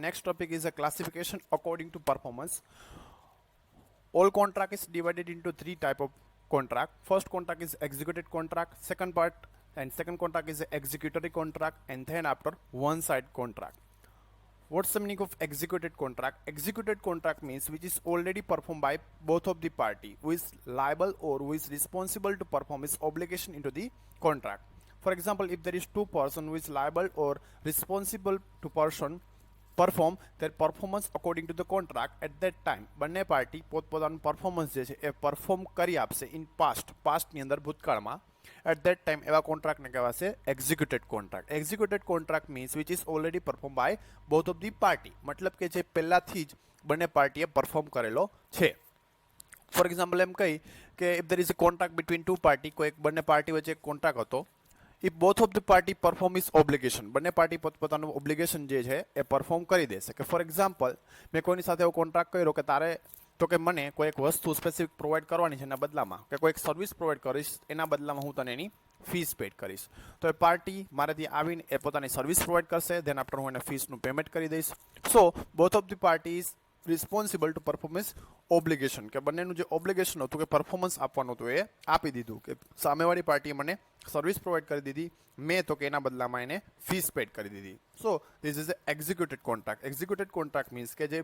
next topic is a classification according to performance. All contract is divided into three type of contract. First contract is executed contract, second contract is executory contract, and then after one side contract. What's the meaning of executed contract? Executed contract means which is already performed by both of the party, who is liable or who is responsible to perform his obligation into the contract. For example, if there is two person who is liable or responsible to perform their performance according to the contract, at that time બંને party પોતપોતાનું performance જે છે એ perform કરી આપશે in પાસ્ટની અંદર ભૂતકાળમાં. At that time એવા કોન્ટ્રાક્ટને કહેવાશે executed contract. Executed contract means which is already perform by both of the party, મતલબ કે જે પહેલાથી જ બંને પાર્ટીએ પરફોર્મ કરેલો છે. ફોર એક્ઝામ્પલ એમ કહી કે if there is a contract between two party, કોઈ બંને પાર્ટી વચ્ચે એક કોન્ટ્રાક્ટ હતો. if both of the party perform his obligation, બંને પાર્ટી પોતપોતાનું ઓબ્લિગેશન જે છે એ પરફોર્મ કરી દેશે. કે ફોર એક્ઝામ્પલ મેં કોઈની સાથે એવો કોન્ટ્રાક્ટ કર્યો કે તારે તો કે મને કોઈ એક વસ્તુ સ્પેસિફિક પ્રોવાઈડ કરવાની છે એના બદલામાં, કે કોઈ એક સર્વિસ પ્રોવાઈડ કરીશ એના બદલામાં હું તને એની ફીસ પેડ કરીશ. તો એ પાર્ટી મારાથી આવીને એ પોતાની સર્વિસ પ્રોવાઈડ કરશે, ધેન આફ્ટર હું એને ફીસનું પેમેન્ટ કરી દઈશ. So both of the party is responsible to performance obligation, કે બંનેનું જે ઓબ્લિગેશન હતું કે પરફોર્મન્સ આપવાનું હતું એ આપી દીધું. કે સામેવાળી પાર્ટીએ મને સર્વિસ પ્રોવાઈડ કરી દીધી, મેં તો કે એના બદલામાં એને ફીસ પેડ કરી દીધી. So this is executed contract. Executed contract means કે જે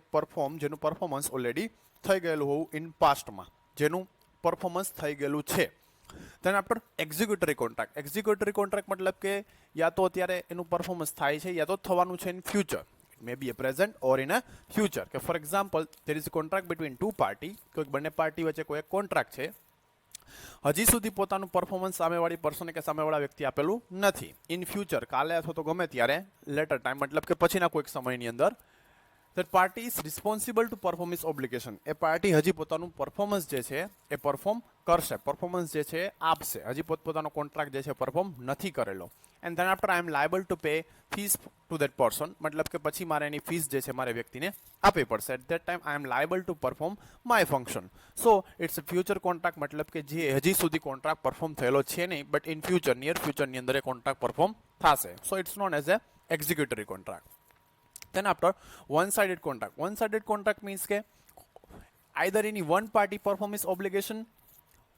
જેનું પરફોર્મન્સ ઓલરેડી થઈ ગયેલું હોવું ઇન પાસ્ટમાં, જેનું પરફોર્મન્સ થઈ ગયેલું છે. Then after executory contract. Executory contract મતલબ કે યા તો અત્યારે એનું પરફોર્મન્સ થાય છે યા તો થવાનું છે in future. may be a present or in a future. કે for example there is a contract between two party, કોઈ બંને પાર્ટી વચ્ચે કોઈ એક કોન્ટ્રાક્ટ છે, હજી સુધી પોતાનું પરફોર્મન્સ સામેવાળી પર્સને કે સામેવાળા વ્યક્તિ આપેલું નથી. ઇન ફ્યુચર કાલે અથવા તો ગમે ત્યારે લેટર ટાઈમ, મતલબ કે પછીના કોઈક સમયની અંદર that party is responsible to perform its obligation. A party હજી પોતાનું પરફોર્મન્સ જે છે એ પરફોર્મ કરશે, પરફોર્મન્સ જે છે આપશે, હજી પોતપોતાનો કોન્ટ્રાક્ટ જે છે પરફોર્મ નથી કરેલો. And then after I am liable to pay fees to that person, મતલબ કે પછી મારે એની ફીસ જે છે મારે વ્યક્તિને આપવી પડશે. At that time I am liable to perform my function. So it's a future contract, મતલબ કે જે હજી સુધી કોન્ટ્રાક્ટ પરફોર્મ થયેલો છે નહીં, બટ ઇન ફ્યુચર નિયર ફ્યુચરની અંદર એ કોન્ટ્રાક્ટ પરફોર્મ થશે. So it's known as a executory contract. Then after one-sided contract. One-sided contract means કે either any one party perform his obligation,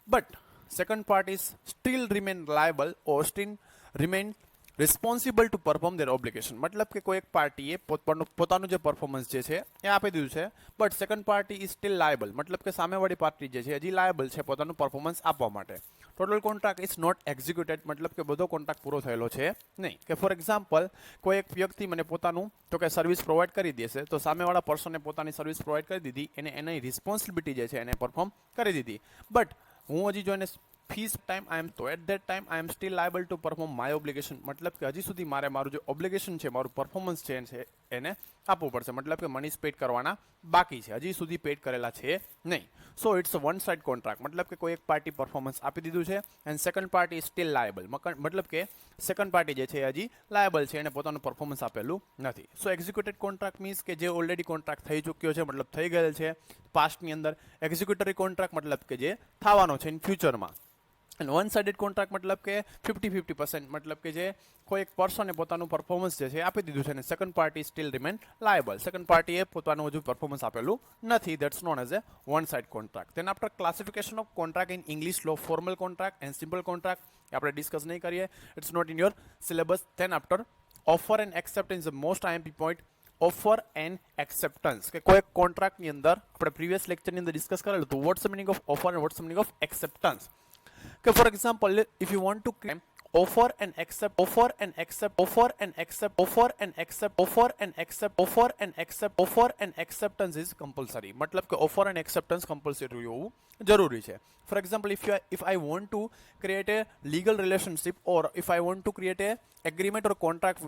but second party is still remain liable or still remain responsible to perform their obligation. મતલબ કે કોઈ એક પાર્ટીએ પોતાનું જે performance જે છે એ આપી દીધું છે, but second party is still liable, મતલબ કે સામેવાળી પાર્ટી જે છે હજી લાયબલ છે પોતાનું પરફોર્મન્સ આપવા માટે. Total contract is not executed, મતલબ કે બધો કોન્ટ્રાક્ટ પૂરો થયેલો છે નહીં. કે ફોર એક્ઝામ્પલ કોઈ એક વ્યક્તિ મને પોતાનું તો કે સર્વિસ પ્રોવાઈડ કરી દેશે, તો સામેવાળા પર્સને પોતાની સર્વિસ પ્રોવાઈડ કરી દીધી, એને એની રિસ્પોન્સિબિલિટી જે છે એને પરફોર્મ કરી દીધી, બટ હું હજી જો એને ફીસ ટાઈમ આઈ એમ તો at that time I am still liable to perform my obligation, મતલબ કે હજી સુધી મારે મારું જે ઓબ્લિગેશન છે, મારું પરફોર્મન્સ છે એને આપવું પડશે, મતલબ કે મની પેડ કરવાના બાકી છે, હજી સુધી પેડ કરેલા છે નહીં. So it's a one side contract, મતલબ કે કોઈ એક પાર્ટી પરફોર્મન્સ આપી દીધું છે and second party still liable, મતલબ કે સેકન્ડ પાર્ટી જે છે હજી લાયબલ છે, એને પોતાનું પરફોર્મન્સ આપેલું નથી. સો એક્ઝિક્યુટેડ કોન્ટ્રાક્ટ મીન્સ કે જે ઓલરેડી કોન્ટ્રાક્ટ થઈ ચૂક્યો છે, મતલબ થઈ ગયેલ છે પાસ્ટની અંદર. એક્ઝિક્યુટરી કોન્ટ્રાક્ટ મતલબ કે જે થવાનો છે ઇન ફ્યુચરમાં. અને વન સાઇડેડ કોન્ટ્રાક્ટ મતલબ કે 50-50%, મતલબ કે જે કોઈ એક પર્સને પોતાનું પરફોર્મન્સ જે છે આપી દીધું છે અને second party still remain liable, second પાર્ટીએ પોતાનું હજુ પરફોર્મન્સ આપેલું નથી. That's known as a one side contract. Then after classification of contract in English law, formal contract and simple contract આપણે ડિસ્કસ નહીં કરીએ, it's not in your syllabus. Then after offer and acceptance, the most IMP point. Offer and acceptance, કે કોઈ એક કોન્ટ્રાક્ટની અંદર આપણે previous લેક્ચરની અંદર ડિસ્કસ કરેલું હતું what's the meaning of offer and what's the meaning of acceptance. કે for example if you want to claim offer and accept acceptance is compulsory, મતલબ કે ઓફર એન્ડ એક્સેપ્ટન્સ કમ્પલસરી હોવું જરૂરી છે. Four example if I want to create a legal relationship or if I want to create a agreement or contract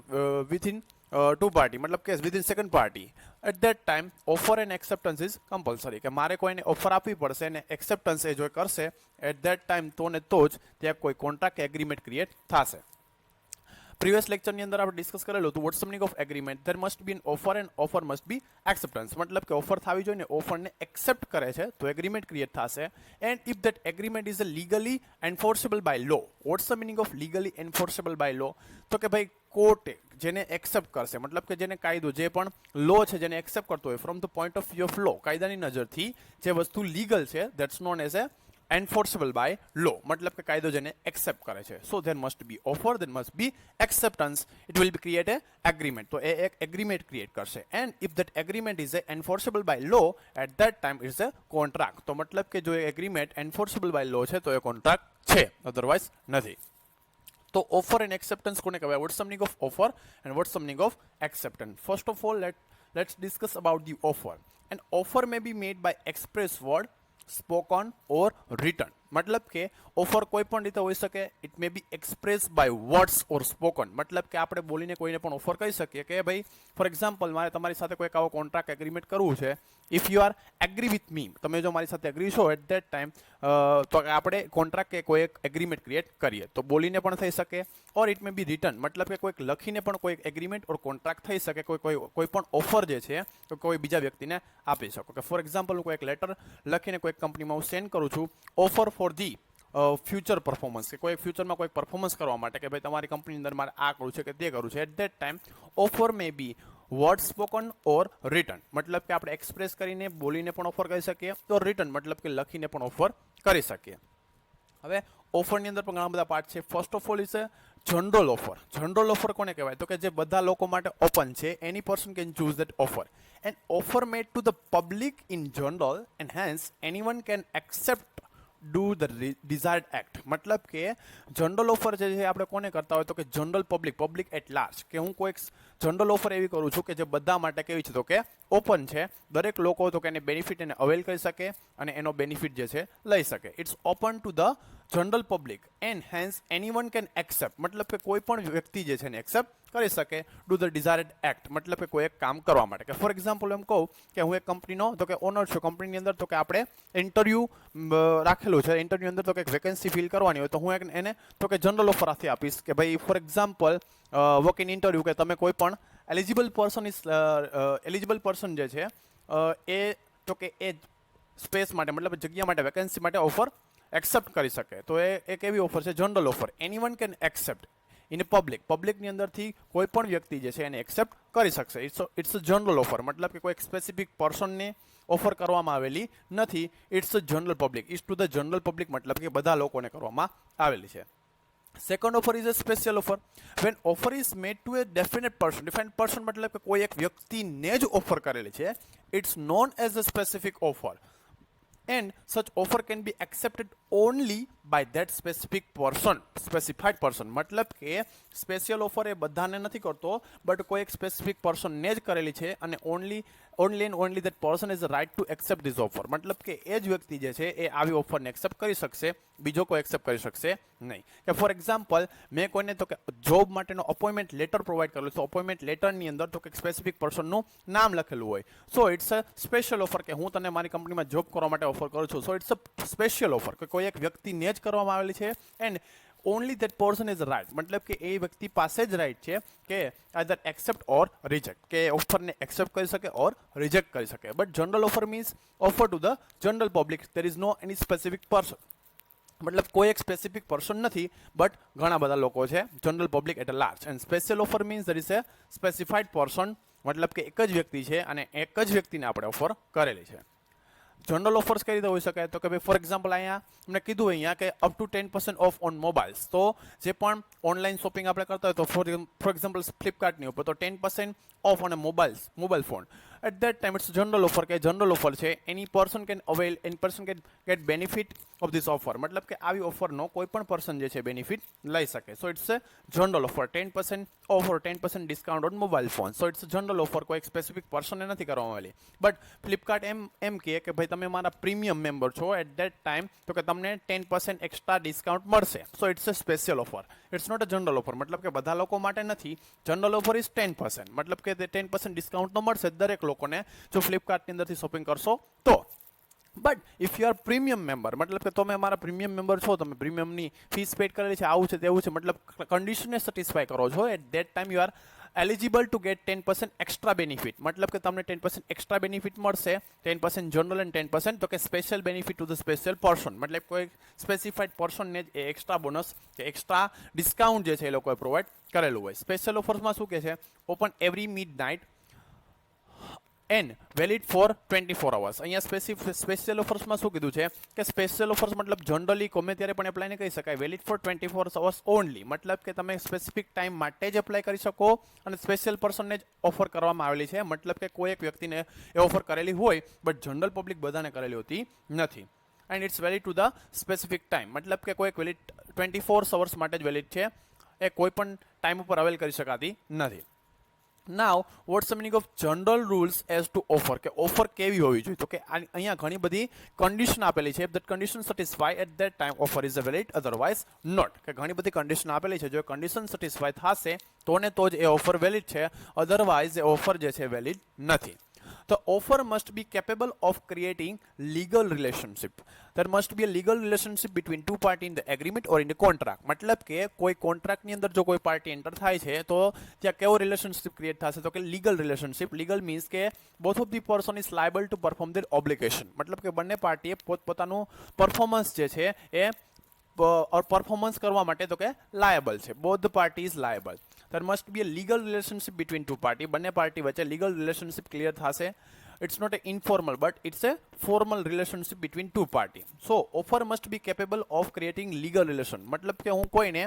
within two party, મતલબ કે within second party, at that time offer and acceptance is compulsory, કે મારે કોઈને offer આપવી પડશે અને acceptance એ જો કરશે એટ ધેટ ટાઈમ તો ને તો જ ત્યાં કોઈ કોન્ટ્રાક્ટ એગ્રીમેન્ટ ક્રિએટ થશે. પ્રીવિયસ લેક્ચરની અંદર આપણે ડિસ્કસ કરેલું હતું what's the meaning of agreement. There must be an offer and offer must be acceptance. મતલબ કે ઓફર થવી જોઈએ ને ઓફરને એક્સેપ્ટ કરે છે તો એગ્રીમેન્ટ ક્રિએટ થશે. And if that agreement is a legally enforceable by law. What's the meaning of legally enforceable by law? તો કે ભાઈ કોર્ટે જેને એક્સેપ્ટ કરશે, મતલબ કે જેને કાયદો જે પણ લો છે જેને એક્સેપ્ટ કરતો હોય from the point of view of law, કાયદાની નજરથી જે વસ્તુ લીગલ છે that's known as a enforceable by law. मतलब કે કાયદો જેને એક્સેપ્ટ કરે છે. So there must be offer, there must be acceptance, it will be create a agreement. તો એ એક એગ્રીમેન્ટ ક્રિએટ કરશે. And if that agreement is enforceable by law, at that time it's a contract. તો મતલબ કે જો એ agreement enforceable by law છે તો એ contract છે, otherwise નથી. તો ઓફર એન્ડ એક્સેપ્ટન્સ કોને કહેવાય? Watts the meaning of offer and what's the meaning of acceptance? First of all let's discuss about the offer. An offer may be made by express word, spoken or written. मतलब કે offer કોઈ પણ રીતે હોઈ શકે. It may be express by words or spoken. મતલબ કે આપણે બોલીને કોઈને પણ ઓફર કહી શકીએ કે ભાઈ ફોર એક્ઝામ્પલ મારે તમારી સાથે કોઈક આવો કોન્ટ્રાક્ટ એગ્રીમેન્ટ કરવું છે. If you are agree with me, તમે જો મારી સાથે એગ્રી છો એટ દેટ ટાઈમ, તો આપણે કોન્ટ્રાક્ટ કે કોઈ એક એગ્રીમેન્ટ ક્રિએટ કરીએ. તો બોલીને પણ થઈ શકે or it may B return. મતલબ કે કોઈક લખીને પણ કોઈ એગ્રીમેન્ટ ઓર કોન્ટ્રાક્ટ થઈ શકે. કોઈ પણ ઓફર જે છે તો કોઈ બીજા વ્યક્તિને આપી શકો. કે ફોર એક્ઝામ્પલ હું કોઈ એક લેટર લખીને કોઈ કંપનીમાં હું સેન્ડ કરું છું offer for the future performance, કે કોઈ ફ્યુચરમાં કોઈ પરફોર્મન્સ કરવા માટે કે ભાઈ તમારી કંપની અંદર મારે આ કરવું છે કે તે કરવું છે. At that time offer may be word spoken or written. મતલબ કે આપણે એક્સપ્રેસ કરીને બોલીને પણ ઓફર કરી શકીએ તો રિટન મતલબ કે લખીને પણ ઓફર કરી શકીએ. હવે ઓફરની અંદર પણ ઘણા બધા પાર્ટ છે. First of all is a general offer. General offer કોને કહેવાય? તો કે જે બધા લોકો માટે ઓપન છે. Any person can choose that offer. And offer made to the public in general and hence anyone can accept do the desired act. મતલબ કે જનરલ ઓફર જે છે આપણે કોને કરતા હોય તો કે જનરલ પબ્લિક એટ લાર્જ. કે હું કોઈ જનરલ ઓફર એવી કરું છું કે જે બધા માટે કેવી છે તો કે ઓપન છે. દરેક લોકો તો કે એને બેનિફિટ એને અવેલ કરી શકે અને એનો બેનિફિટ જે છે લઈ શકે. It's open to the general public and hence anyone can accept. મતલબ કે કોઈ પણ વ્યક્તિ જે છે એને એક્સેપ્ટ કરી શકે ડુ ધ ડિઝાયર્ડ એક્ટ. મતલબ કે કોઈ એક કામ કરવા માટે. કે ફોર એક્ઝામ્પલ એમ કહું કે હું એક કંપનીનો તો કે ઓનર છું કંપનીની અંદર, તો કે આપણે ઇન્ટરવ્યૂ રાખેલું છે. ઇન્ટરવ્યૂ અંદર તો કે વેકેન્સી ફિલ કરવાની હોય તો હું એને તો કે જનરલ ઓફર હાથે આપીશ કે ભાઈ for example work in interview કે તમે કોઈ પણ એલિજિબલ પર્સન જે છે એ તો કે એ સ્પેસ માટે મતલબ જગ્યા માટે વેકેન્સી માટે ઓફર એક્સેપ્ટ કરી શકે. તો એ એક એવી ઓફર છે general offer. Anyone can accept in પબ્લિકની અંદરથી કોઈ પણ વ્યક્તિ જે છે એને એક્સેપ્ટ કરી શકશે. It's a general offer. મતલબ કે કોઈ સ્પેસિફિક પર્સનને ઓફર કરવામાં આવેલી નથી. It's a general public. It's to the general public મતલબ કે બધા લોકોને કરવામાં આવેલી છે. Second offer is a special offer. When offer is made to a definite person. Defined person મતલબ કે કોઈ એક વ્યક્તિને જ ઓફર કરેલી છે. It's known as a specific offer. And such offer can be accepted only by that specific person, specified person. મતલબ કે સ્પેશિયલ ઓફર એ બધાને નથી કરતો બટ કોઈ એક સ્પેસિફિક પર્સનને જ કરેલી છે અને only and only that person is the right to accept this offer. મતલબ કે એ જ વ્યક્તિ જે છે એ આવી ઓફરને એક્સેપ્ટ કરી શકશે, બીજો કોઈ એક્સેપ્ટ કરી શકશે નહીં. કે ફોર એક્ઝામ્પલ મેં કોઈને તો કે જોબ માટેનો અપોઇન્ટમેન્ટ લેટર પ્રોવાઈડ કરેલું છે. અપોઇન્ટમેન્ટ લેટરની અંદર તો કે સ્પેસિફિક પર્સનનું નામ લખેલું હોય. So it's a special offer કે હું તને મારી કંપનીમાં જોબ કરવા માટે ઓફર કરું છું. So it's a special offer કે કોઈ એક વ્યક્તિને જ કરવામાં આવેલી છે. And only that person is right. મતલબ કે એ વ્યક્તિ પાસે જ રાઇટ છે કે આઈધર એક્સેપ્ટ ઓર રિજેક્ટ, કે ઓફરને એક્સેપ્ટ કરી શકે ઓર રિજેક્ટ કરી શકે. But general offer means offer to the general public. There is no any specific person. મતલબ કોઈ એક સ્પેસિફિક પર્સન નથી બટ ઘણા બધા લોકો છે. General public at a large. And special offer means there is a specified person. મતલબ કે એક જ વ્યક્તિ છે અને એક જ વ્યક્તિને આપણે ઓફર કરેલી છે. જનરલ ઓફર્સ કઈ રીતે હોઈ શકે તો કે ભાઈ ફોર એક્ઝામ્પલ અહીંયા મેં કીધું અહીંયા કે up to 10% off on mobiles. તો જે પણ ઓનલાઈન શોપિંગ આપણે કરતા હોય તો ફોર એક્ઝામ્પલ ફ્લિપકાર્ટની ઉપર તો 10% off on a mobile phone. At that time it's general offer કે જનરલ ઓફર છે. Any person can avail, any person can get benefit of this offer. મતલબ કે આવી ઓફરનો કોઈ પણ પર્સન જે છે બેનિફિટ લઈ શકે. So it's a general offer. 10% off or 10% discount on mobile phone. So it's general offer. કોઈ સ્પેસિફિક પર્સનને નથી કરવામાં આવેલી. બટ ફ્લિપકાર્ટ એમ કહે કે ભાઈ તમે મારા પ્રીમિયમ મેમ્બર છો એટ દેટ ટાઈમ તો કે તમને 10% એક્સ્ટ્રા ડિસ્કાઉન્ટ મળશે. So it's a special offer. It's not a general offer. મતલબ કે બધા લોકો માટે નથી. General offer is 10%. મતલબ કે 10% ડિસ્કાઉન્ટ તો મળશે દરેક લોકોને જો ફ્લિપકાર્ટની અંદરથી શોપિંગ કરશો તો. But if you are premium member, મતલબ કે તમે અમારા પ્રીમિયમ મેમ્બર છો, તમે પ્રીમિયમની ફીસ પેડ કરેલી છે, આવું છે તેવું છે, મતલબ કન્ડિશનને સેટિસ્ફાય કરો છો, at that time you are eligible to get 10% extra benefit. મતલબ કે તમને 10% એક્સ્ટ્રા બેનિફિટ મળશે, 10% જનરલ એન્ડ 10% તો કે special benefit to the special person. મતલબ કોઈ સ્પેસિફાઈડ પર્સનને જ એ એક્સ્ટ્રા બોનસ કે એક્સ્ટ્રા ડિસ્કાઉન્ટ જે છે એ લોકોએ પ્રોવાઈડ કરેલું હોય. સ્પેશિયલ ઓફર્સમાં શું કહે છે? Open every mid night and valid for 24 hours. અહીંયા સ્પેશિયલ ઓફર્સમાં શું કીધું છે કે સ્પેશિયલ ઓફર્સ મતલબ જનરલી ગમે ત્યારે પણ એપ્લાય નહીં કરી શકાય. વેલિડ ફોર 24 અવર્સ ઓનલી, મતલબ કે તમે સ્પેસિફિક ટાઈમ માટે જ એપ્લાય કરી શકો અને સ્પેશિયલ પર્સનને જ ઓફર કરવામાં આવેલી છે. મતલબ કે કોઈ એક વ્યક્તિને એ ઓફર કરેલી હોય બટ જનરલ પબ્લિક બધાને કરેલી હોતી નથી. And it's valid to the specific time, મતલબ કે કોઈ એક વેલિડ 24 અવર્સ માટે જ વેલિડ છે, એ કોઈ પણ ટાઈમ ઉપર અવેલ કરી શકાતી નથી. Now what's the meaning of general rules as to offer, કે ઓફર કેવી હોવી જોઈએ? તો કે અહીંયા ઘણી બધી કન્ડિશન આપેલી છે. That condition satisfy at that time offer is valid, otherwise not. કે ઘણી બધી કન્ડિશન આપેલી છે, જો કન્ડિશન સેટિસ્ફાય થશે તો ને તો જ એ ઓફર વેલિડ છે, અધરવાઇઝ એ ઓફર જે છે વેલિડ નથી. The offer must be capable of creating legal relationship. There must be a legal relationship between two parties in the agreement or in the contract. मतलब કે કોઈ કોન્ટ્રાક્ટ ની અંદર જો કોઈ પાર્ટી એન્ટર થાય છે તો ત્યાં કેવો રિલેશનશિપ ક્રિએટ થશે? તો કે લીગલ રિલેશનશિપ. લીગલ મીન્સ કે both of the person is liable to perform their obligation. મતલબ કે બંને પાર્ટીએ પોતપોતાનું પરફોર્મન્સ જે છે એ પરફોર્મન્સ કરવા માટે તો કે લાયબલ છે. Both party is liable. there must be a legal relationship between two party. બંને પાર્ટી વચ્ચે લીગલ રિલેશનશિપ ક્લિયર થશે. It's not a informal but it's a formal relationship between two party. So offer must be capable of creating legal relation. મતલબ કે હું કોઈને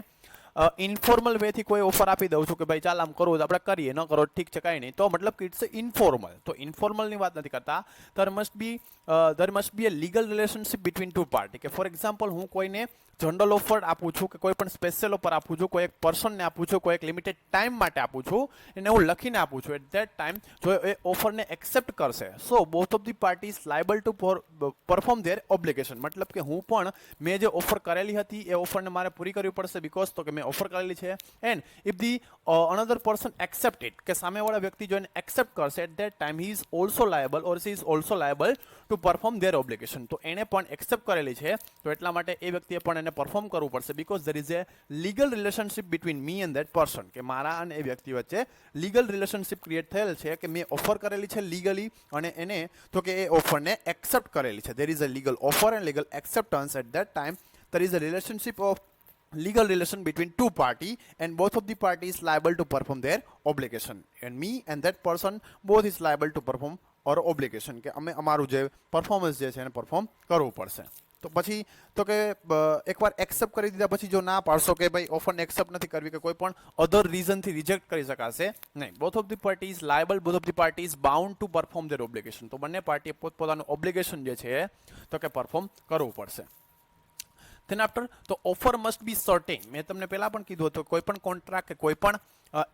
informal way થી કોઈ offer આપી દઉં છું કે ભાઈ ચાલ આમ કરવું તો આપણે કરીએ, ન કરો ઠીક છે કાંઈ નહીં, તો મતલબ કે ઇટ્સ ઇન્ફોર્મલ. તો ઇન્ફોર્મલની વાત નથી કરતા. there must be a legal relationship between two party. કે ફોર એક્ઝામ્પલ હું કોઈને જનરલ ઓફર આપું છું કે કોઈ પણ સ્પેશિયલ ઓફર આપું છું, કોઈ એક પર્સનને આપું છું, કોઈ એક લિમિટેડ ટાઈમ માટે આપું છું, એને હું લખીને આપું છું. એટ ધેટ ટાઈમ જો એ ઓફરને એક્સેપ્ટ કરશે, so both of the parties liable to perform their obligation. મતલબ કે હું પણ મેં જે ઓફર કરેલી હતી એ ઓફરને મારે પૂરી કરવી પડશે, બીકોઝ તો કે મેં ઓફર કરેલી છે. And if the another person accept it, કે સામેવાળા વ્યક્તિ જો એને એક્સેપ્ટ કરશે, at that time he is also liable or she is also liable to perform their obligation. તો એણે પણ એક્સેપ્ટ કરેલી છે તો એટલા માટે એ વ્યક્તિએ પણ એને પરફોર્મ કરવું પડશે, because there is A legal relationship between me and that person. કે મારા અને એ વ્યક્તિ વચ્ચે લીગલ રિલેશનશિપ ક્રિએટ થયેલ છે કે મેં ઓફર કરેલી છે લીગલી અને એને તો કે એ ઓફરને એક્સેપ્ટ કરેલી છે. There is a legal offer and legal acceptance. At that time there is a relationship of legal relation between two party and both of the parties liable to perform their obligation, and me and that person both is liable to perform our obligation. કે અમે અમારું જે performance જે છે એને perform કરવું પડશે. તો પછી તો કે એકવાર એક્સેપ્ટ કરી દીધા પછી જો ના પાડશો કે ભાઈ ઓફરને એક્સેપ્ટ નથી કરવી કે કોઈ પણ અધર રીઝનથી રિજેક્ટ કરી શકાશે નહીં. Both of the party is liable, both of the party is bound two perform their obligation. તો બંને પાર્ટીએ પોતપોતાનું ઓબ્લિગેશન જે છે તો કે પરફોર્મ કરવું પડશે. Then after, તો ઓફર મસ્ટ બી સર્ટેન. મેં તમને પહેલા પણ કીધું હતું કોઈ પણ કોન્ટ્રાક્ટ કે કોઈ પણ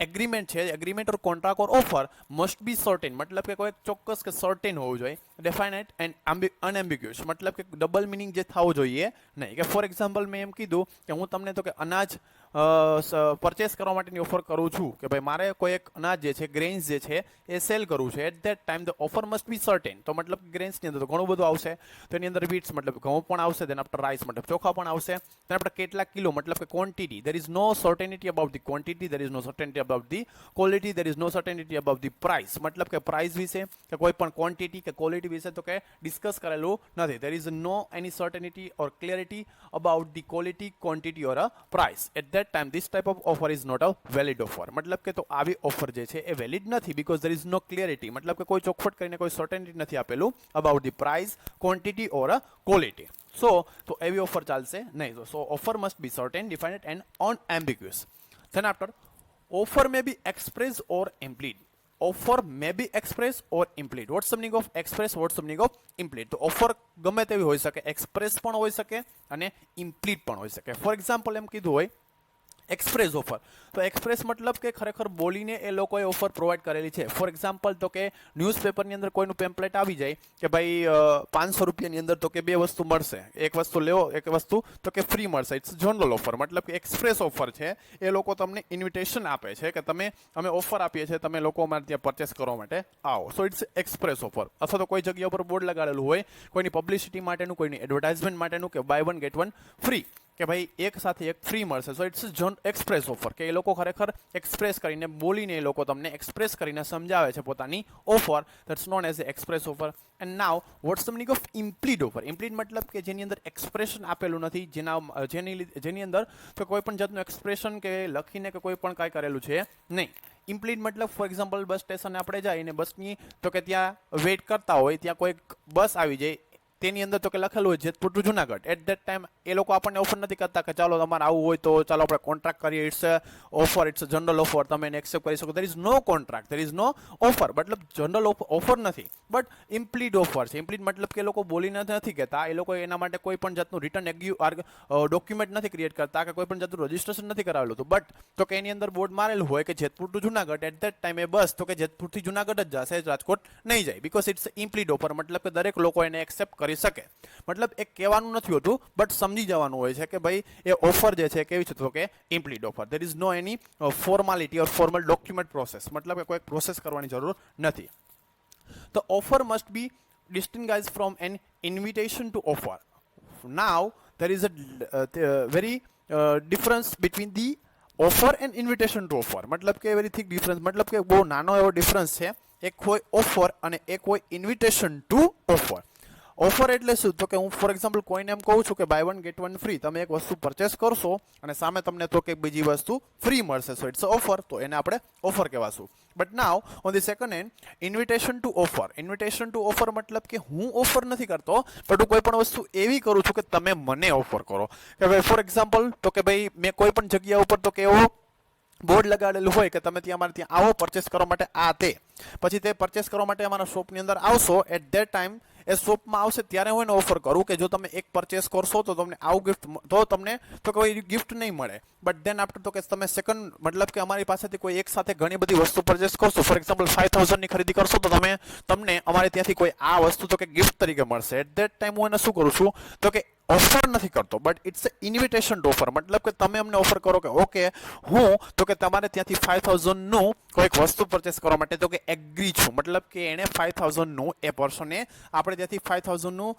એગ્રીમેન્ટ છે, agreement or contract or offer must be certain. મતલબ કે કોઈ ચોક્કસ કે સર્ટેન હોવું જોઈએ, ડેફાઇનેટ એન્ડ અનએમ્બિગ્યુઅસ. મતલબ કે ડબલ મિનિંગ જે થવું જોઈએ નહીં. કે ફોર એક્ઝામ્પલ મેં એમ કીધું કે હું તમને તો કે અનાજ પરચેસ કરવા માટેની ઓફર કરું છું કે ભાઈ મારે કોઈ એક અનાજ જે છે, ગ્રેન્સ જે છે એ સેલ કરવું છે. At that time the offer must be certain. તો મતલબ ગ્રેન્સની અંદર તો ઘણું બધું આવશે. તો એની અંદર વીટ્સ મતલબ ઘઉં પણ આવશે, દેન આફ્ટર રાઈસ મતલબ ચોખા પણ આવશે, દેન આપણે કેટલા કિલો મતલબ કે quantity. There is no certainty about the quantity, there is no certainty about the quality, there is no certainty about the price. મતલબ કે પ્રાઇસ વિશે કે કોઈ પણ ક્વોન્ટિટી કે ક્વોલિટી વિશે તો કે ડિસ્કસ કરેલું નથી. There is no any certainty or clarity about the quality, quantity or a price. At that time this type of offer is not a valid offer. મતલબ કે તો આવી ઓફર જે છે એ વેલિડ નથી, because there is no clarity. મતલબ કે કોઈ ચોખવટ કરીને કોઈ સર્ટેનિટી નથી આપેલું about the price, quantity or a quality. તો એવી ઓફર ચાલશે નહીં. So offer must be certain, defined and unambiguous. Then after, offer may be express or implied. Offer may be express or implied. What's the meaning of express? What's the meaning of implied? તો offer ગમે તેવી હોઈ શકે, express પણ હોઈ શકે અને ઇમ્પ્લીડ પણ હોઈ શકે. ફોર એક્ઝામ્પલ એમ કીધું હોય एक्सप्रेस ऑफर तो एक्सप्रेस मतलब કે ખરેખર બોલીને એ લોકોએ ઓફર પ્રોવાઈડ કરેલી છે. ફોર એક્ઝામ્પલ તો કે ન્યૂઝપેપરની અંદર કોઈનું પેમ્પલેટ આવી જાય કે ભાઈ 500 રૂપિયાની અંદર તો કે બે વસ્તુ મળશે, એક વસ્તુ લેવો એક વસ્તુ તો કે ફ્રી મળશે. ઇટ્સ જનરલ ઓફર, મતલબ કે એક્સપ્રેસ ઓફર છે. એ લોકો તમને ઇન્વિટેશન આપે છે કે તમે અમે ઓફર આપીએ છીએ, તમે લોકો અમારે ત્યાં પરચેસ કરવા માટે આવો. So it's express offer. અથવા તો કોઈ જગ્યા ઉપર બોર્ડ લગાડેલું હોય કોઈની પબ્લિસિટી માટેનું, કોઈની એડવર્ટાઇઝમેન્ટ માટેનું કે buy one get one free, કે ભાઈ એક સાથે એક ફ્રી મળશે. સો ઇટ્સ એક્સપ્રેસ ઓફર, કે એ લોકો ખરેખર એક્સપ્રેસ કરીને બોલીને એ લોકો તમને એક્સપ્રેસ કરીને સમજાવે છે પોતાની offer. That's known as a express offer. And now what's the meaning of implied offer? Implied મતલબ કે જેની અંદર એક્સપ્રેશન આપેલું નથી, જેની અંદર તો કોઈ પણ જાતનું એક્સપ્રેશન કે લખીને કે કોઈ પણ કાંઈ કરેલું છે નહીં. ઇમ્પ્લીડ મતલબ ફોર એક્ઝામ્પલ બસ સ્ટેશને આપણે જઈએ ને બસની તો કે ત્યાં વેઇટ કરતા હોય, ત્યાં કોઈક બસ આવી જાય, તેની અંદર તો કે લખેલું હોય Jetpur to Junagadh. At that time એ લોકો આપણને ઓફર નથી કરતા કે ચાલો તમારે આવું હોય તો ચાલો આપણે કોન્ટ્રાક્ટ કરીએ. It's a offer, it's a general offer, તમે એને એક્સેપ્ટ કરી શકો. There is no contract, there is no offer, મતલબ જનરલ ઓફર નથી, બટ ઇમ્પ્લીડ ઓફર છે. ઇમ્પ્લીડ મતલબ કે એ લોકો બોલીને નથી કહેતા, એ લોકો એના માટે કોઈ પણ જાતનું રિટર્ન ડોક્યુમેન્ટ નથી ક્રિએટ કરતા કે કોઈ પણ જાતનું રજિસ્ટ્રેશન નથી કરાવેલું હતું. બટ તો કે એની અંદર બોર્ડ મારેલું હોય કે Jetpur to Junagadh. At that time એ બસ તો કે જેતપુરથી જુનાગઢ જ જશે, રાજકોટ નહીં જાય, બીકોઝ ઇટ્સ ઇમ્પ્લીડ ઓફર. મતલબ કે દરેક લોકો એને એક્સેપ્ટ કરી શકે. મતલબ એક કહેવાનું નથી હોતું, બટ સમજી જવાનું હોય છે કે ભાઈ એ ઓફર જે છે કેવી છે, તો કે implied offer. There is no any formality or formal document process, મતલબ કે કોઈ પ્રોસેસ કરવાની જરૂર નથી. તો offer must be distinguished from an invitation to offer. Now there is a very difference between the offer and invitation to offer. મતલબ કે very thick difference, મતલબ કે બહુ નાનો એવો ડિફરન્સ છે. એક હોય ઓફર અને એક હોય ઇન્વિટેશન ટુ ઓફર. ઓફર એટલે શું? તો કે હું ફોર એક્ઝામ્પલ કોઈને એમ કહું છું કે buy one get one free, તમે એક વસ્તુ પરચેસ કરશો અને સામે તમને તો કે બીજી વસ્તુ ફ્રી મળશે. સો ઇટ્સ ઓફર, તો એને આપણે ઓફર કહેવાશું. But now on the second hand, invitation to offer. Invitation to offer મતલબ કે હું ઓફર નથી કરતો, બટ હું કોઈ પણ વસ્તુ એવી કરું છું કે તમે મને ઓફર કરો. કે ભાઈ ફોર એક્ઝામ્પલ તો કે ભાઈ મેં કોઈ પણ જગ્યા ઉપર તો કે એવો બોર્ડ લગાડેલું હોય કે તમે ત્યાં અમારે ત્યાં આવો પરચેસ કરવા માટે આ તે, પછી તે પરચેસ કરવા માટે અમારા શોપની અંદર આવશો. એટ ધેટ ટાઈમ એ શોપમાં આવશે ત્યારે હું એને ઓફર કરું કે જો તમે એક પરચેસ કરશો તો તમને આવું ગિફ્ટ, તો તમને તો કોઈ ગિફ્ટ નહીં મળે. બટ ધેન આફ્ટર તો કે તમે સેકન્ડ, મતલબ કે અમારી પાસેથી કોઈ એક સાથે ઘણી બધી વસ્તુ પરચેસ કરશો, ફોર એક્ઝામ્પલ 5000 ની ખરીદી કરશો તો તમને અમારે ત્યાંથી કોઈ આ વસ્તુ તો કે ગિફ્ટ તરીકે મળશે. એટ ધેટ ટાઈમ હું એને શું કરું છું તો કે ઓફર નથી કરતો, but it's invitation to offer. મતલબ કે તમે અમને ઓફર કરો કે ઓકે હું તો કે તમારે ત્યાંથી 5000 નું કોઈક વસ્તુ પરચેસ કરવા માટે તો કે એગ્રી છું. મતલબ કે એને 5000 નું એ પર્સને આપણે ત્યાંથી 5000 નું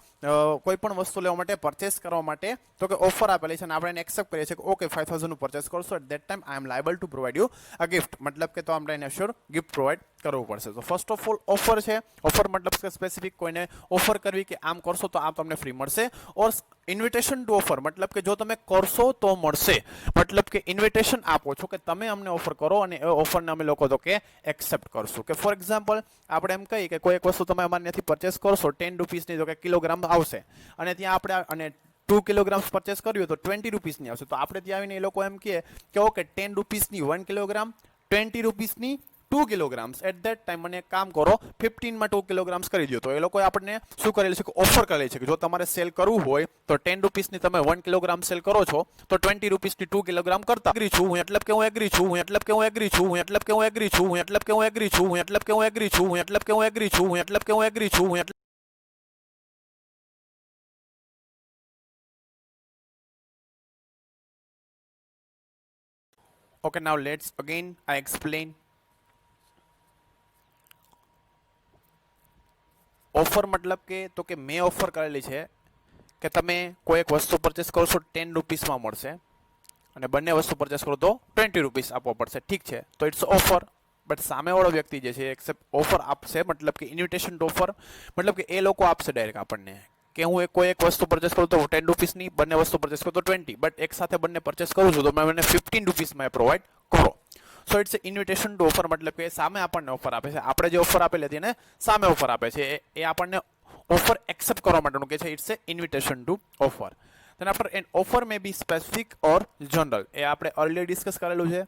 કોઈ પણ વસ્તુ લેવા માટે પરચેસ કરવા માટે તો કે ઓફર આપેલી છે અને આપણે એને એક્સેપ્ટ કરીએ છીએ કે ઓકે 5000 નું પરચેસ કરશો. At that time I am liable to provide you a gift. મતલબ કે તો આપણે એને શ્યોર ગિફ્ટ પ્રોવાઈડ કરવું પડશે. તો ફર્સ્ટ ઓફ ઓલ ઓફર છે. ઓફર મતલબ કે સ્પેસિફિક કોઈને ઓફર કરવી કે આમ કરશો તો આમ તમને ફ્રી મળશે. ઓર ઇન્વિટેશન ટુ ઓફર મતલબ કે જો તમે કરશો તો મળશે. મતલબ કે ઇન્વિટેશન આપો છો કે તમે અમને ઓફર કરો અને એ ઓફરને અમે લોકો તો કે એક્સેપ્ટ કરશું. કે ફોર એક્ઝામ્પલ આપણે એમ કહીએ કે કોઈ એક વસ્તુ તમે અમારે ત્યાંથી પરચેસ કરશો 10 રૂપીસની તો કે કિલોગ્રામ આવશે, અને ત્યાં આપણે અને 2 કિલોગ્રામ્સ પરચેસ કર્યું તો 20 રૂપીસની આવશે. તો આપણે ત્યાં આવીને એ લોકો એમ કહે કે ઓકે 10 રૂપીસની 1 કિલોગ્રામ, 20 રૂપીસની 2 કિલોગ્રામ્સ. એટ ધેટ ટાઈમ મને કામ કરો 15માં 2 કિલોગ્રામ્સ કરી દો. તો એ લોકોએ આપણને શું કરેલું છે કે ઓફર કરેલી છે કે જો તમારે સેલ કરવું હોય તો 10 રૂપીસની તમે 1 કિલોગ્રામ સેલ કરો છો તો 20 રૂપીસની 2 કિલોગ્રામ કરતા એગ્રી છું હું, એટલે કે હું એગ્રી છું, હું એટલે કે હું એગ્રી છું, હું એટલે કે હું એગ્રી છું, હું એટલે કે હું એગ્રી છું, હું એટલે કે હું એગ્રી છું, હું એટલે કે હું એગ્રી છું, હું એટલે કે હું એગ્રી છું, હું એટલે. Okay, now let's again I explain. Offer મતલબ કે તો કે મેં ઓફર કરેલી છે કે તમે કોઈ એક વસ્તુ પરચેસ કરશો 10 રૂપીસમાં મળશે અને બંને વસ્તુ પરચેસ કરો તો 20 રૂપીસ આપવા પડશે. ઠીક છે, તો ઇટ્સ ઓફર. બટ સામેવાળો વ્યક્તિ જે છે એક્સેપ્ટ ઓફર આપશે, મતલબ કે ઇન્વિટેશન ટુ ઓફર મતલબ કે એ લોકો આપશે ડાયરેક્ટ આપણને કે હું કોઈ એક વસ્તુ પરચેસ કરું તો 10 રૂપીસની, બંને વસ્તુ પરચેસ કરું તો 20, બટ એક સાથે બંને પરચેસ કરું છું તો મને 15 રૂપીસમાં પ્રોવાઈડ કરો. So it's invitation to offer મતલબ કે સામે આપણને ઓફર આપે છે, આપણે જે ઓફર આપેલી હતી એને સામે ઓફર આપે છે, એ આપણને ઓફર એક્સેપ્ટ કરવા માટેનું કે છે. It's a invitation to offer. then after an offer may be specific or general. એ આપણે અર્લીયર ડિસ્કસ કરેલું છે.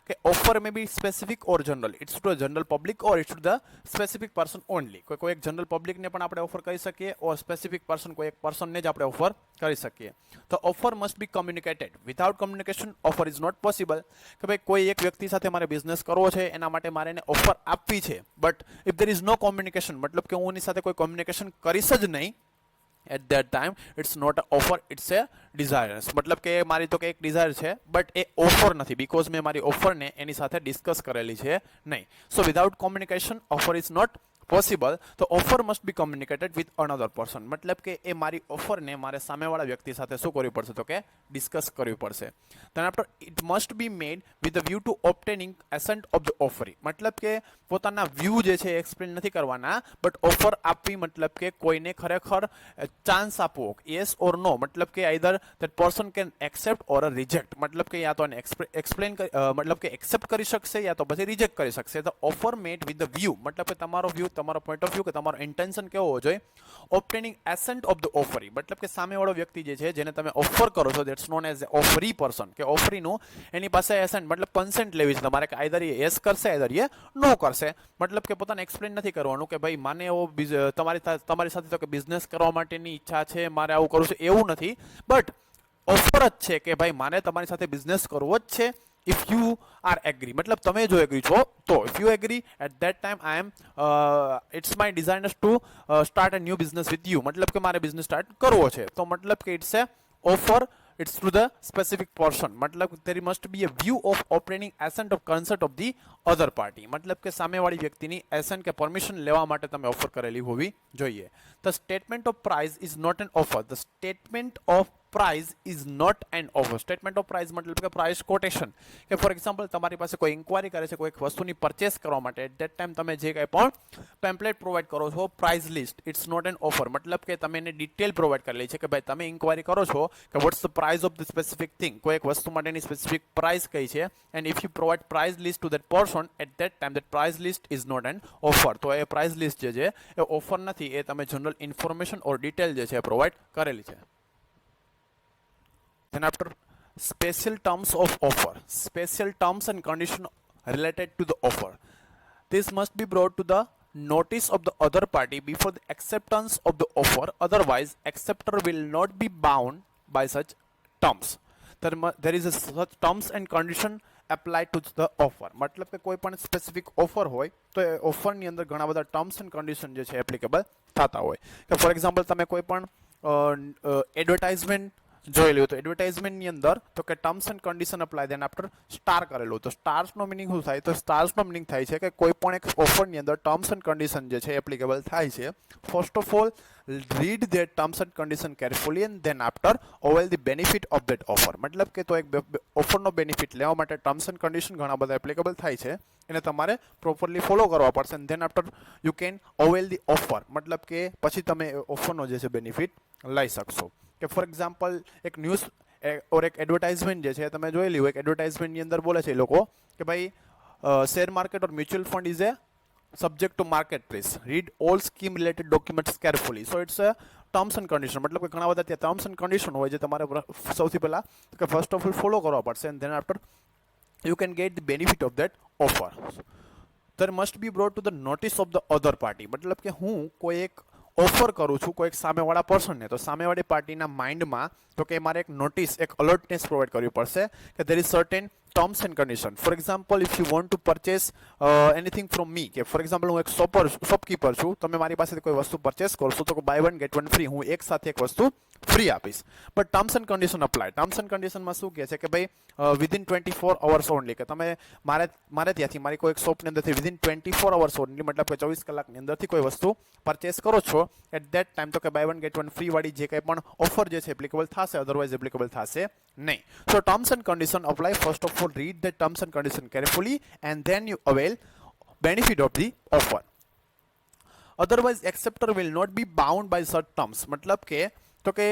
કે offer may be specific or general, it's to general public or it's to the specific person only. કોઈ એક general પબ્લિકને પણ આપણે ઓફર કરી શકીએ ઓર સ્પેસિફિક પર્સન કોઈ એક પર્સનને જ આપણે ઓફર કરી શકીએ. તો offer must be communicated. Without communication offer is not possible. કે ભાઈ કોઈ એક વ્યક્તિ સાથે મારે બિઝનેસ કરવો છે, એના માટે મારે એને ઓફર આપવી છે, but if there is no communication, મતલબ કે હું એની સાથે કોઈ કોમ્યુનિકેશન કરીશ જ નહીં, at that time it's not a offer, it's a desire. મતલબ કે મારી તો કે એક ડિઝાયર છે બટ એ ઓફર નથી, બીકોઝ મેં મારી ઓફરને એની સાથે ડિસ્કસ કરેલી છે નહીં. So without communication offer is not possible. તો offer must be communicated with another person. મતલબ કે એ મારી ઓફરને મારે સામેવાળા વ્યક્તિ સાથે શું કરવી પડશે, તો કે ડિસ્કસ કરવી પડશે. then after it must be made with the view to obtaining assent of the offeree. મતલબ કે પોતાના વ્યૂ જે છે એક્સપ્લેન નથી કરવાના, બટ ઓફર આપવી મતલબ કે કોઈને ખરેખર ચાન્સ આપવો, યસ ઓર નો, મતલબ કે either that person can accept or reject. મતલબ કે યા તો એને એક્સપ્લેન મતલબ કે એક્સેપ્ટ કરી શકશે યા તો પછી રિજેક્ટ કરી શકશે. The offer made with the view, મતલબ કે તમારો વ્યૂ, તમારો પોઈન્ટ ઓફ વ્યૂ, કે તમારો ઇન્ટેન્શન કેવો હોવો જોઈએ, ઓબ્ટેનિંગ એસેન્ટ ઓફ ધ ઓફરી. મતલબ કે સામેવાળો વ્યક્તિ જે છે જેને તમે ઓફર કરો છો, દેટ્સ નોન એઝ ઓફરી પર્સન, કે ઓફરીનું એની પાસે એસેન્ટ મતલબ કન્સેન્ટ લેવી છે તમારે, કે આઈધર એ યસ કરશે આઈધર એ નો કરશે. મતલબ કે પોતાને એક્સપ્લેન નથી કરવાનું કે ભાઈ માને એવો તમારી સાથે તો કે બિઝનેસ કરવા માટેની ઈચ્છા છે, મારે આવું કરવું છે, એવું નથી, બટ ઓફર જ છે કે ભાઈ મારે તમારી સાથે બિઝનેસ કરવો જ છે. ઇફ યુ આર એગ્રી, મતલબ તમે જો એગ્રી છો તો, if you agree at that time I am it's my designers to start a new business with you. મતલબ કે મારે બિઝનેસ સ્ટાર્ટ કરવો છે, તો મતલબ કે it's a offer, it's to the specific person. મતલબ there must be a view of obtaining assent of consent of the other party. મતલબ કે સામેવાળી વ્યક્તિની એસેન્ટ કે પરમિશન લેવા માટે તમે ઓફર કરેલી હોવી જોઈએ. The statement of price is not an offer. The statement of price is not an offer. Statement of price મતલબ કે price quotation. કે ફોર એક્ઝામ્પલ તમારી પાસે કોઈ ઇન્ક્વાયરી કરે છે કોઈ એક વસ્તુની પરચેસ કરવા માટે, એટ ધેટ ટાઈમ તમે જે કંઈ પણ પેમ્પલેટ પ્રોવાઈડ કરો છો, price list, it's not an offer. મતલબ કે તમે એને ડિટેલ પ્રોવાઈડ કરેલી છે કે ભાઈ તમે ઇન્ક્વાયરી કરો છો કે what's the price of the specific thing, કોઈ એક વસ્તુ માટેની સ્પેસિફિક પ્રાઇસ કઈ છે, and if you provide price list to that person, at that time that price list is not an offer. તો એ પ્રાઇસ લિસ્ટ જે છે એ ઓફર નથી, એ તમે જનરલ ઇન્ફોર્મેશન ઓર ડિટેલ જે છે એ પ્રોવાઈડ કરેલી છે. Then after special terms of offer, special terms and condition related to the offer. This must be brought to the notice of the other party before the acceptance of the offer. Otherwise, acceptor will not be bound by such terms. There is a such terms and condition applied to the offer. મતલબ કે કોઈ પણ specific offer હોય તો એ ઓફરની અંદર ઘણા બધા terms and condition જે છે એપ્લિકેબલ થતા હોય. કે ફોર એક્ઝામ્પલ તમે કોઈ પણ એડવર્ટાઇઝમેન્ટ જોયેલું તો એડવર્ટાઇઝમેન્ટની અંદર તો કે terms and condition apply, then after star કરેલું. તો સ્ટાર્સનો મિનિંગ શું થાય, તો સ્ટાર્સનો મિનિંગ થાય છે કે કોઈ પણ એક ઓફરની અંદર ટર્મ્સ એન્ડ કન્ડિશન જે છે એપ્લિકેબલ થાય છે. First of all read their terms and condition carefully and then after avail the benefit of that offer. મતલબ કે તો એક ઓફરનો બેનિફિટ લેવા માટે ટર્મ્સ એન્ડ કન્ડિશન ઘણા બધા એપ્લિકેબલ થાય છે, એને તમારે પ્રોપરલી ફોલો કરવા પડશે, and then after you can avail the offer. મતલબ કે પછી તમે ઓફરનો જે છે બેનિફિટ લઈ શકશો. કે ફોર એક્ઝામ્પલ એક ન્યૂઝ ઓર એક એડવર્ટાઇઝમેન્ટ જે છે તમે જોયેલી હોય, એક એડવર્ટાઇઝમેન્ટની અંદર બોલે છે એ લોકો કે ભાઈ share market or mutual fund is A subject to market risk. Read all scheme related documents carefully. So it's a terms and condition. મતલબ કે ઘણા બધા ત્યાં terms and condition હોય જે તમારે સૌથી પહેલા કે ફર્સ્ટ ઓફ ઓલ ફોલો કરવા પડશે, and then after you can get the benefit of that offer. There must be brought to the notice of the other party. મતલબ કે હું કોઈ એક ઓફર કરું છું કોઈ એક સામેવાળા પર્સનને, તો સામેવાળી પાર્ટીના માઇન્ડમાં તો કે મારે એક નોટિસ, એક અલર્ટનેસ પ્રોવાઈડ કરવી પડશે કે there is certain terms and condition. For example, if you want to purchase anything from me, કે ફોર એક્ઝામ્પલ હું એક શોપકીપર છું, તમે મારી પાસેથી કોઈ વસ્તુ પરચેસ કરશો તો buy one get one free, હું એક સાથે એક વસ્તુ ફ્રી આપીશ. But terms and condition apply. Terms and કન્ડિશનમાં શું કહે છે કે ભાઈ વિધિન 24 અવર્સ ઓનલી, કે તમે મારે ત્યાંથી મારી કોઈ એક શોપની અંદરથી વિધિન 24 અવર્સ ઓનલી, મતલબ કે 24 કલાકની અંદરથી કોઈ વસ્તુ પરચેસ કરો છો, એટ ધેટ ટાઈમ તો કે buy one get one free વાળી જે કંઈ પણ ઓફર જે છે એપ્લિકેબલ થશે, અધરવાઇઝ એપ્લિકેબલ થશે નહીં. So terms and condition apply. First of all read the terms and condition carefully and then you avail benefit of the offer. Otherwise acceptor will not be bound by such terms. મતલબ કે તો કે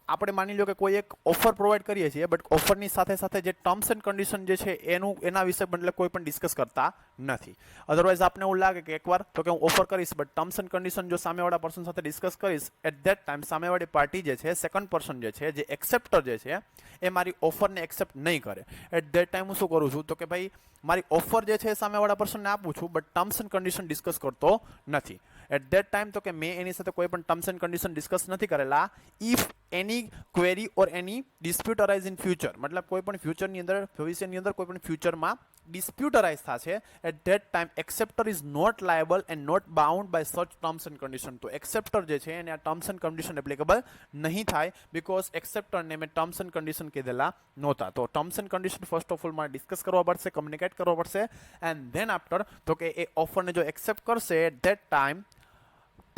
આપણે માની લો કે કોઈ એક offer provide કરીએ છીએ, બટ ઓફરની સાથે સાથે જે ટર્મ્સ એન્ડ કન્ડિશન જે છે એના વિશે મતલબ કોઈ પણ ડિસ્કસ કરતા નથી. અધરવાઇઝ આપને એવું લાગે કે એકવાર તો કે હું ઓફર કરીશ, બટ ટર્મ્સ એન્ડ કન્ડિશન જો સામેવાળા પર્સન સાથે ડિસ્કસ કરીશ, એટ ધેટ ટાઈમ સામેવાળી પાર્ટી જે છે, સેકન્ડ પર્સન જે છે, જે એક્સેપ્ટર જે છે, એ મારી ઓફરને એક્સેપ્ટ નહીં કરે. એટ ધેટ ટાઈમ હું શું કરું છું તો કે ભાઈ મારી ઓફર જે છે સામેવાળા પર્સનને આપું છું, but terms and condition discuss કરતો નથી. એટ ધેટ ટાઈમ તો કે મેં એની સાથે કોઈ પણ ટર્મ્સ એન્ડ કન્ડિશન ડિસ્કસ નથી કરેલા. If any query or any dispute arise in future, મતલબ કોઈ પણ ફ્યુચરની અંદર, ભવિષ્યની અંદર કોઈ પણ ફ્યુચરમાં ડિસ્પ્યુટ અરાઇઝ થશે, at that time acceptor is not liable and not bound by such terms and condition. તો એક્સેપ્ટર જે છે એને આ ટર્મ્સ એન્ડ કન્ડિશન એપ્લિકેબલ નહીં થાય, બિકોઝ એક્સેપ્ટરને મેં ટર્મ્સ એન્ડ કન્ડિશન કીધેલા નહોતા. તો terms and condition first of all માં ડિસ્કસ કરવા પડશે, કમ્યુનિકેટ કરવા પડશે, એન્ડ ધેન આફ્ટર તો કે એ ઓફરને જો એક્સેપ્ટ કરશે, at that time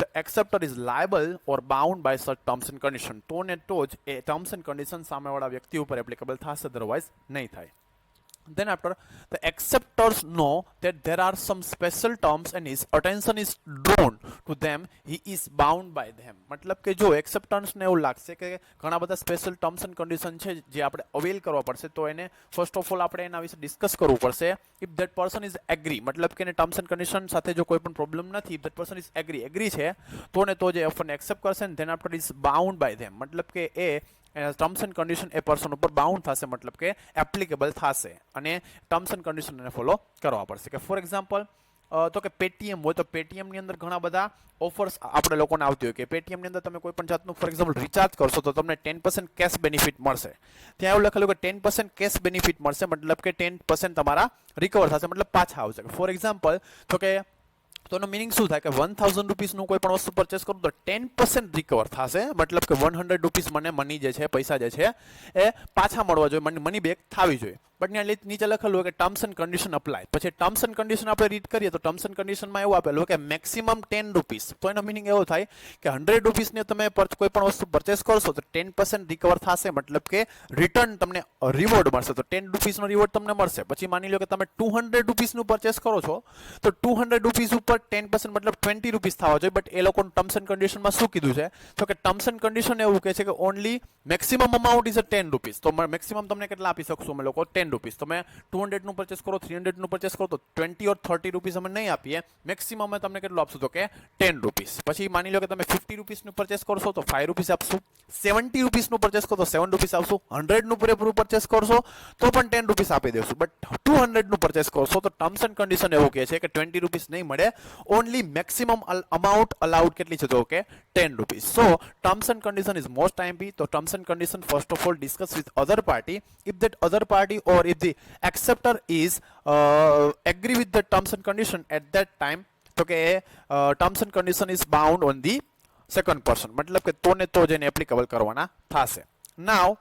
the acceptor is liable or bound by such terms and condition. તો ને તો જ એ ટર્મ્સ એન્ડ કન્ડિશન સામેવાળા વ્યક્તિ ઉપર એપ્લિકેબલ થશે, અધરવાઇઝ નહીં થાય. Then after, the acceptors know that there are some special terms and his attention is drawn to them, he is bound by them. મતલબ કે જો એક્સેપ્ટન્સને એવું લાગશે કે ઘણા બધા સ્પેશિયલ ટર્મ્સ એન્ડ કન્ડિશન છે જે આપણે અવેલ કરવા પડશે, તો એને ફર્સ્ટ ઓફ ઓલ આપણે એના વિશે ડિસ્કસ કરવું પડશે. If that person is agree, મતલબ કે એને ટર્મ્સ એન્ડ કન્ડિશન સાથે જો કોઈ પણ પ્રોબ્લેમ નથી, if that person is agree છે, તો ને તો જે ઓફરને એક્સેપ્ટ કરશે, ને then after is bound by them, મતલબ કે એ ટર્મ્સ એન્ડ કન્ડિશન એ પર્સન ઉપર બાઉન્ડ થશે, મતલબ કે એપ્લિકેબલ થશે, અને ટર્મ્સ એન્ડ કન્ડિશન એને ફોલો કરવા પડશે. કે ફોર એક્ઝામ્પલ તો કે પેટીએમ હોય, તો પેટીએમની અંદર ઘણા બધા ઓફર્સ આપણે લોકોને આવતી હોય કે પેટીએમની અંદર તમે કોઈ પણ જાતનું ફોર એક્ઝામ્પલ રિચાર્જ કરશો તો તમને 10% કેશ બેનિફિટ મળશે. ત્યાં એવું લખેલું કે 10% કેશ બેનિફિટ મળશે, મતલબ કે 10% તમારા રિકવર થશે, મતલબ પાછા આવશે. ફોર એક્ઝામ્પલ તો કે તો એનો મિનિંગ શું થાય કે 1000 રૂપીસનું કોઈ પણ વસ્તુ પરચેસ કરું તો 10% રિકવર થશે, મતલબ કે 100 રૂપીસ મને મની જે છે, પૈસા જે છે એ પાછા મળવા જોઈએ, મની બેક થવી જોઈએ. બટ ત્યાં નીચે લખેલું હોય કે ટર્મ્સ એન્ડ કન્ડિશન અપ્લાય. પછી ટર્મ્સ એન્ડ કન્ડિશન આપણે રીડ કરીએ તો ટર્મ્સ એન્ડ કન્ડિશનમાં એવું આપેલું કે મેક્સિમમ 10 રૂપીસ. તો એનો મિનિંગ એવો થાય કે 100 રૂપીસને તમે કોઈ પણ વસ્તુ પરચેસ કરશો તો 10% રિકવર થશે, મતલબ કે રિટર્ન તમને રિવોર્ડ મળશે. તો 10 રૂપીસનો રિવોર્ડ તમને મળશે. પછી માની લો કે તમે 200 રૂપીસનું પરચેસ કરો છો, તો 200 રૂપીસ ઉપર 10% મતલબ 20 રૂપીસ થવા જોઈએ. બટ એ લોકોનું ટર્મ્સ એન્ડ કન્ડિશનમાં શું કીધું છે તો કે ટર્મ્સ એન્ડ કન્ડિશન એવું કહે છે કે only maximum amount is 10 rupees. તો મેક્સિમમ તમને કેટલા આપી શકશું અમે લોકો? 10 રૂપીસ. તમે 200 નું પરચેસ કરો, 300 નું પરચેસ કરો તો 20 ઓર 30 રૂપીસ અમે નહીં આપીએ, મેક્સિમમ અમે તમને કેટલું આપશું તો કે 10 રૂપીસ. પછી માની લો કે તમે 50 રૂપીસનું પરચેસ કરશો તો 5 રૂપીસ આપશું, 70 રૂપીસનું પરચેસ કરો તો 7 રૂપીસ આપશું, 100 નું પૂરેપૂરું પરચેસ કરશો તો પણ 10 રૂપીસ આપી દેશું. બટ 200 નું પરચેસ કરશો તો ટર્મ્સ એન્ડ કન્ડિશન એવું કહે છે કે 20 રૂપીસ નહીં મળે, ઓનલી મેક્સિમમ અમાઉન્ટ અલાઉડ કેટલી છે તો કે 10 rupees. So terms and condition is most IMP. તો terms and condition first of all discuss with other party. If that other party or if the acceptor is agree with the terms and condition, at that time તો કે terms and condition is bound on the second person, મતલબ કે તો ને તો જ એને applicable કરવાના થશે. Now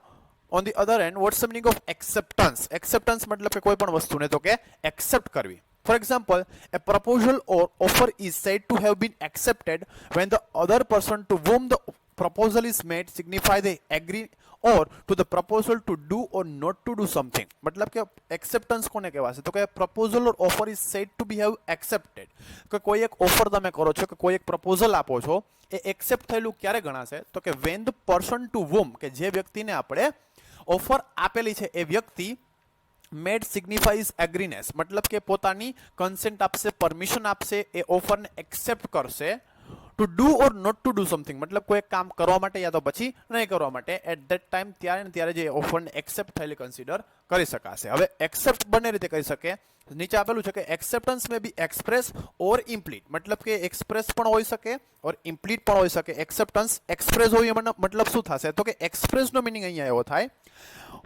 on the other hand, what's the meaning of acceptance? Acceptance મતલબ કે કોઈ પણ વસ્તુને તો કે એક્સેપ્ટ કરવી. For example, a proposal or offer is said to have been accepted when the other person to whom the proposal is made signify they agree or to the proposal to do or not to do something. મતલબ કે acceptance કોને કહેવાશે તો કે proposal or offer is said to be have accepted. કે કોઈ એક offer તમે કરો છો કે કોઈ એક પ્રપોઝલ આપો છો, એ એક્સેપ્ટ થયેલું ક્યારે ગણાશે તો કે when the person to whom, કે જે વ્યક્તિને આપણે ઓફર આપેલી છે એ વ્યક્તિ મેડ સિગ્નિફાઈઝ એગ્રીનેસ, મતલબ કે પોતાની કન્સેન્ટ આપશે, પરમિશન આપશે, એ ઓફરને એક્સેપ્ટ કરશે. To do or not to do something, મતલબ કોઈ કામ કરવા માટે યા તો પછી નહીં કરવા માટે, એટ ધેટ ટાઈમ ત્યારે ને ત્યારે જે ઓફરને એક્સેપ્ટ થયેલી કન્સિડર કરી શકાશે. હવે એક્સેપ્ટ બંને રીતે કરી શકે. નીચે આપેલું છે કે એક્સેપ્ટન્સ મે બી એક્સપ્રેસ ઓર ઇમ્પ્લીટ, મતલબ કે એક્સપ્રેસ પણ હોઈ શકે ઓર ઇમ્પ્લીટ પણ હોઈ શકે. એક્સેપ્ટન્સ એક્સપ્રેસ હોય મતલબ શું થશે તો કે એક્સપ્રેસનો મિનિંગ અહીંયા એવો થાય,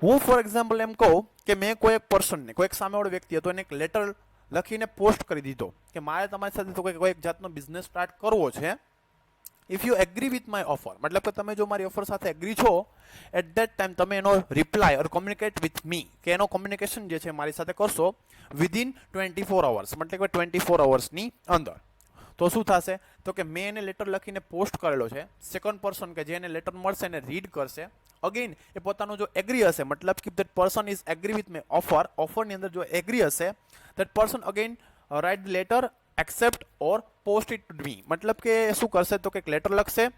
હું ફોર એક્ઝામ્પલ એમ કહું કે મેં કોઈ એક પર્સનને, કોઈ એક સામેવાળો વ્યક્તિ હતો, એને એક લેટર લખીને પોસ્ટ કરી દીધો કે મારે તમારી સાથે તો કોઈ એક જાતનો બિઝનેસ સ્ટાર્ટ કરવો છે. If you agri with my offer, મતલબ કે તમે જો મારી ઓફર સાથે એગ્રી છો, એટ ધેટ ટાઈમ તમે એનો reply or communicate with me, કે એનો કોમ્યુનિકેશન જે છે મારી સાથે કરશો વિધિન 24 અવર્સ, મતલબ કે 24 અવર્સની અંદર. તો શું થશે તો કે મેં એને લેટર લખીને પોસ્ટ કરેલો છે, સેકન્ડ પર્સન કે જે એને લેટર મળશે એને રીડ કરશે. અગેન એ પોતાનું જો એગ્રી હશે, મતલબ કે that person is agree with my offer, ઓફરની અંદર જો એગ્રી હશે, that person again write letter, accept or post it to me, મતલબ કે શું કરશે તો કે લેટર લખશે,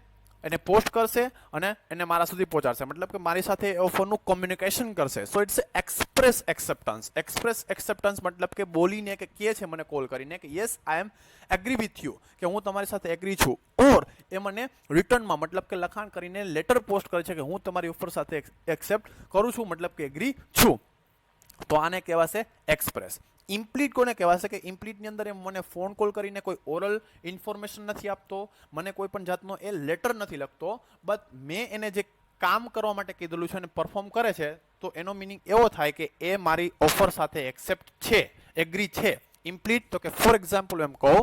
એને પોસ્ટ કરશે અને એને મારા સુધી પહોંચાડશે, મતલબ કે મારી સાથે એ ઓફરનું કોમ્યુનિકેશન કરશે. So it's express acceptance. Express acceptance મતલબ કે બોલીને કે કહે છે મને કોલ કરીને કે yes I am agree with you, કે હું તમારી સાથે એગ્રી છું, ઓર એ મને રિટર્નમાં મતલબ કે લખાણ કરીને લેટર પોસ્ટ કરે છે કે હું તમારી ઓફર સાથે એક્સેપ્ટ કરું છું, મતલબ કે એગ્રી છું. તો આને કહેવાશે એક્સપ્રેસ. ઇમ્પ્લીટ કોને કહેવાશે કે ઇમ્પ્લીટની અંદર એ મને ફોન કોલ કરીને કોઈ ઓરલ ઇન્ફોર્મેશન નથી આપતો, મને કોઈ પણ જાતનો એ લેટર નથી લખતો, બટ મેં એને જે કામ કરવા માટે કીધેલું છે અને પરફોર્મ કરે છે, તો એનો મિનિંગ એવો થાય કે એ મારી ઓફર સાથે એક્સેપ્ટ છે, એગ્રી છે. ઇમ્પ્લીટ તો કે ફોર એક્ઝામ્પલ એમ કહો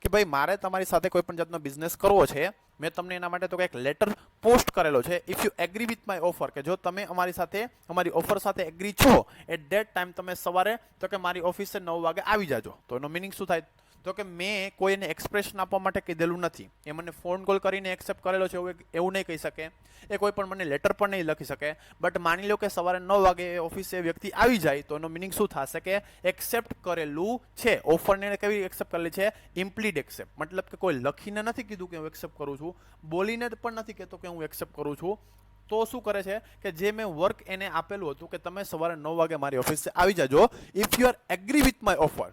કે ભાઈ મારે તમારી સાથે કોઈ પણ જાતનો બિઝનેસ કરવો છે, મેં તમને એના માટે તો કંઈક લેટર પોસ્ટ કરેલો છે, if you agri with my offer, કે જો તમે અમારી સાથે અમારી ઓફર સાથે એગ્રી છો, એટ ધેટ ટાઈમ તમે સવારે તો કે મારી ઓફિસે 9 વાગે આવી જાજો. તો એનો મિનિંગ શું થાય તો કે મેં કોઈને એક્સપ્રેશન આપવા માટે કીધેલું નથી, એ મને ફોન કોલ કરીને એક્સેપ્ટ કરેલો છે એવું નહીં કહી શકે, એ કોઈ પણ મને લેટર પણ નહીં લખી શકે, બટ માની લો કે સવારે 9 વાગે એ ઓફિસે વ્યક્તિ આવી જાય, તો એનો મિનિંગ શું થશે કે એક્સેપ્ટ કરેલું છે. ઓફરને કેવી એક્સેપ્ટ કરેલી છે? ઇમ્પ્લીડ એક્સેપ્ટ, મતલબ કે કોઈ લખીને નથી કીધું કે હું એક્સેપ્ટ કરું છું, બોલીને પણ નથી કહેતો કે હું એક્સેપ્ટ કરું છું. તો શું કરે છે કે જે મેં વર્ક એને આપેલું હતું કે તમે સવારે 9 વાગે મારી ઓફિસે આવી જાજો, if you are agri with my offer,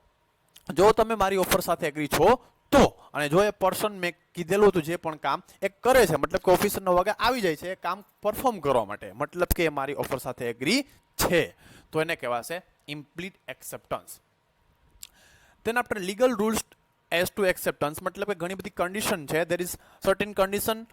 જો તમે મારી ઓફર સાથે એગ્રી છો તો, અને જો એ પર્સન મેં કીધેલું હતું જે પણ કામ એ કરે છે, મતલબ કે ઓફિસે 9 વાગે આવી જાય છે એ કામ પરફોર્મ કરવા માટે, મતલબ કે એ મારી ઓફર સાથે એગ્રી છે, તો એને કહેવાશે ઇમ્પ્લીટ acceptance. then after legal rules as to acceptance, મતલબ કે ઘણી બધી કન્ડિશન છે, there is certain condition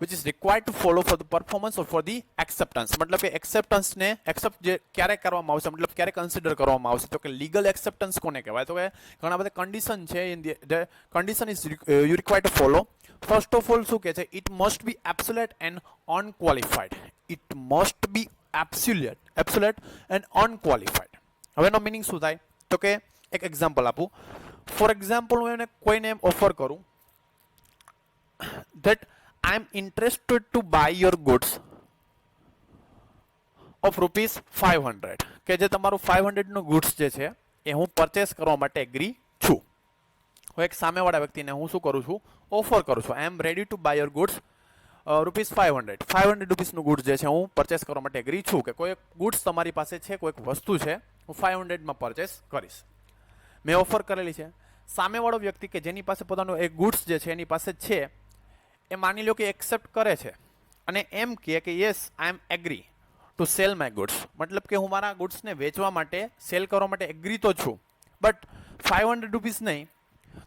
which is required to follow for the performance or for the acceptance. મતલબ કે એક્સેપ્ટન્સ ને એક્સેપ્ટ જે ક્યારે કરવામાં આવશે, મતલબ ક્યારે કન્સિડર કરવામાં આવશે, તો કે લીગલ એક્સેપ્ટન્સ કોને કહેવાય, તો કે ઘણા બધા કન્ડિશન છે, in the condition is you required to follow. First of all શું કહે છે? It must B absolute and unqualified. It must B absolute and unqualified. હવે એનો મિનિંગ શું થાય તો કે એક એક્ઝામ્પલ આપું. ફોર એક્ઝામ્પલ હું એને કોઈને એમ ઓફર કરું that I am interested to buy your goods of ₹500, કે જે તમારું 500 નું ગુડ્સ જે છે એ હું પરચેસ કરવા માટે એગ્રી છું. હું એક સામેવાળા વ્યક્તિને હું શું કરું છું? ઓફર કરું છું. I am ready to buy your goods ₹500. 500 રૂપીસનું ગુડ્સ જે છે હું પરચેસ કરવા માટે એગ્રી છું, કે કોઈ ગુડ્સ તમારી પાસે છે, કોઈક વસ્તુ છે, હું 500માં પરચેસ કરીશ. મેં ઓફર કરેલી છે. સામેવાળો વ્યક્તિ કે જેની પાસે પોતાનું એક ગુડ્સ જે છે એની પાસે છે, એ માની લો કે એક્સેપ્ટ કરે છે અને એમ કહે કે yes I am agree to sell my goods, મતલબ કે હું મારા ગુડ્સને વેચવા માટે, સેલ કરવા માટે એગ્રી તો છું, બટ 500 રૂપીસ નહીં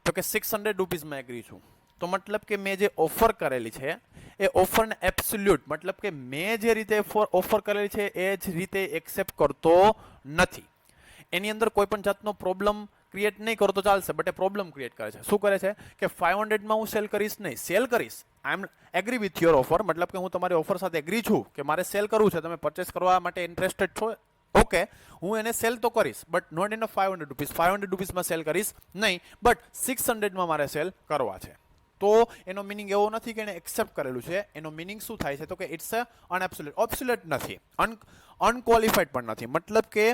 તો કે 600 રૂપીસમાં એગ્રી છું. તો મતલબ કે મેં જે ઓફર કરેલી છે એ ઓફરને એબ્સોલ્યુટ, મતલબ કે મેં જે રીતે ઓફર કરેલી છે એ જ રીતે એક્સેપ્ટ કરતો નથી. એની અંદર કોઈ પણ જાતનો પ્રોબ્લેમ ક્રિએટ નહીં કરો તો ચાલશે, બટ એ પ્રોબ્લેમ ક્રિએટ કરે છે. શું કરે છે કે 500માં હું સેલ કરીશ નહીં, સેલ કરીશ. આઈ am agree with your offer, મતલબ કે હું તમારી ઓફર સાથે એગ્રી છું કે મારે સેલ કરવું છે, તમે પરચેસ કરવા માટે ઇન્ટરેસ્ટેડ છો, ઓકે, હું એને સેલ તો કરીશ, બટ નોટ ઇન 500 રૂપીસ. 500 રૂપીસમાં સેલ કરીશ નહીં, બટ 600માં મારે સેલ કરવા છે. તો એનો મિનિંગ એવો નથી કે એને એક્સેપ્ટ કરેલું છે. એનો મિનિંગ શું થાય છે તો કે ઇટ્સ અનએબ્સોલ્યુટ. એબ્સોલ્યુટ નથી, અનક્વોલિફાઈડ પણ નથી. મતલબ કે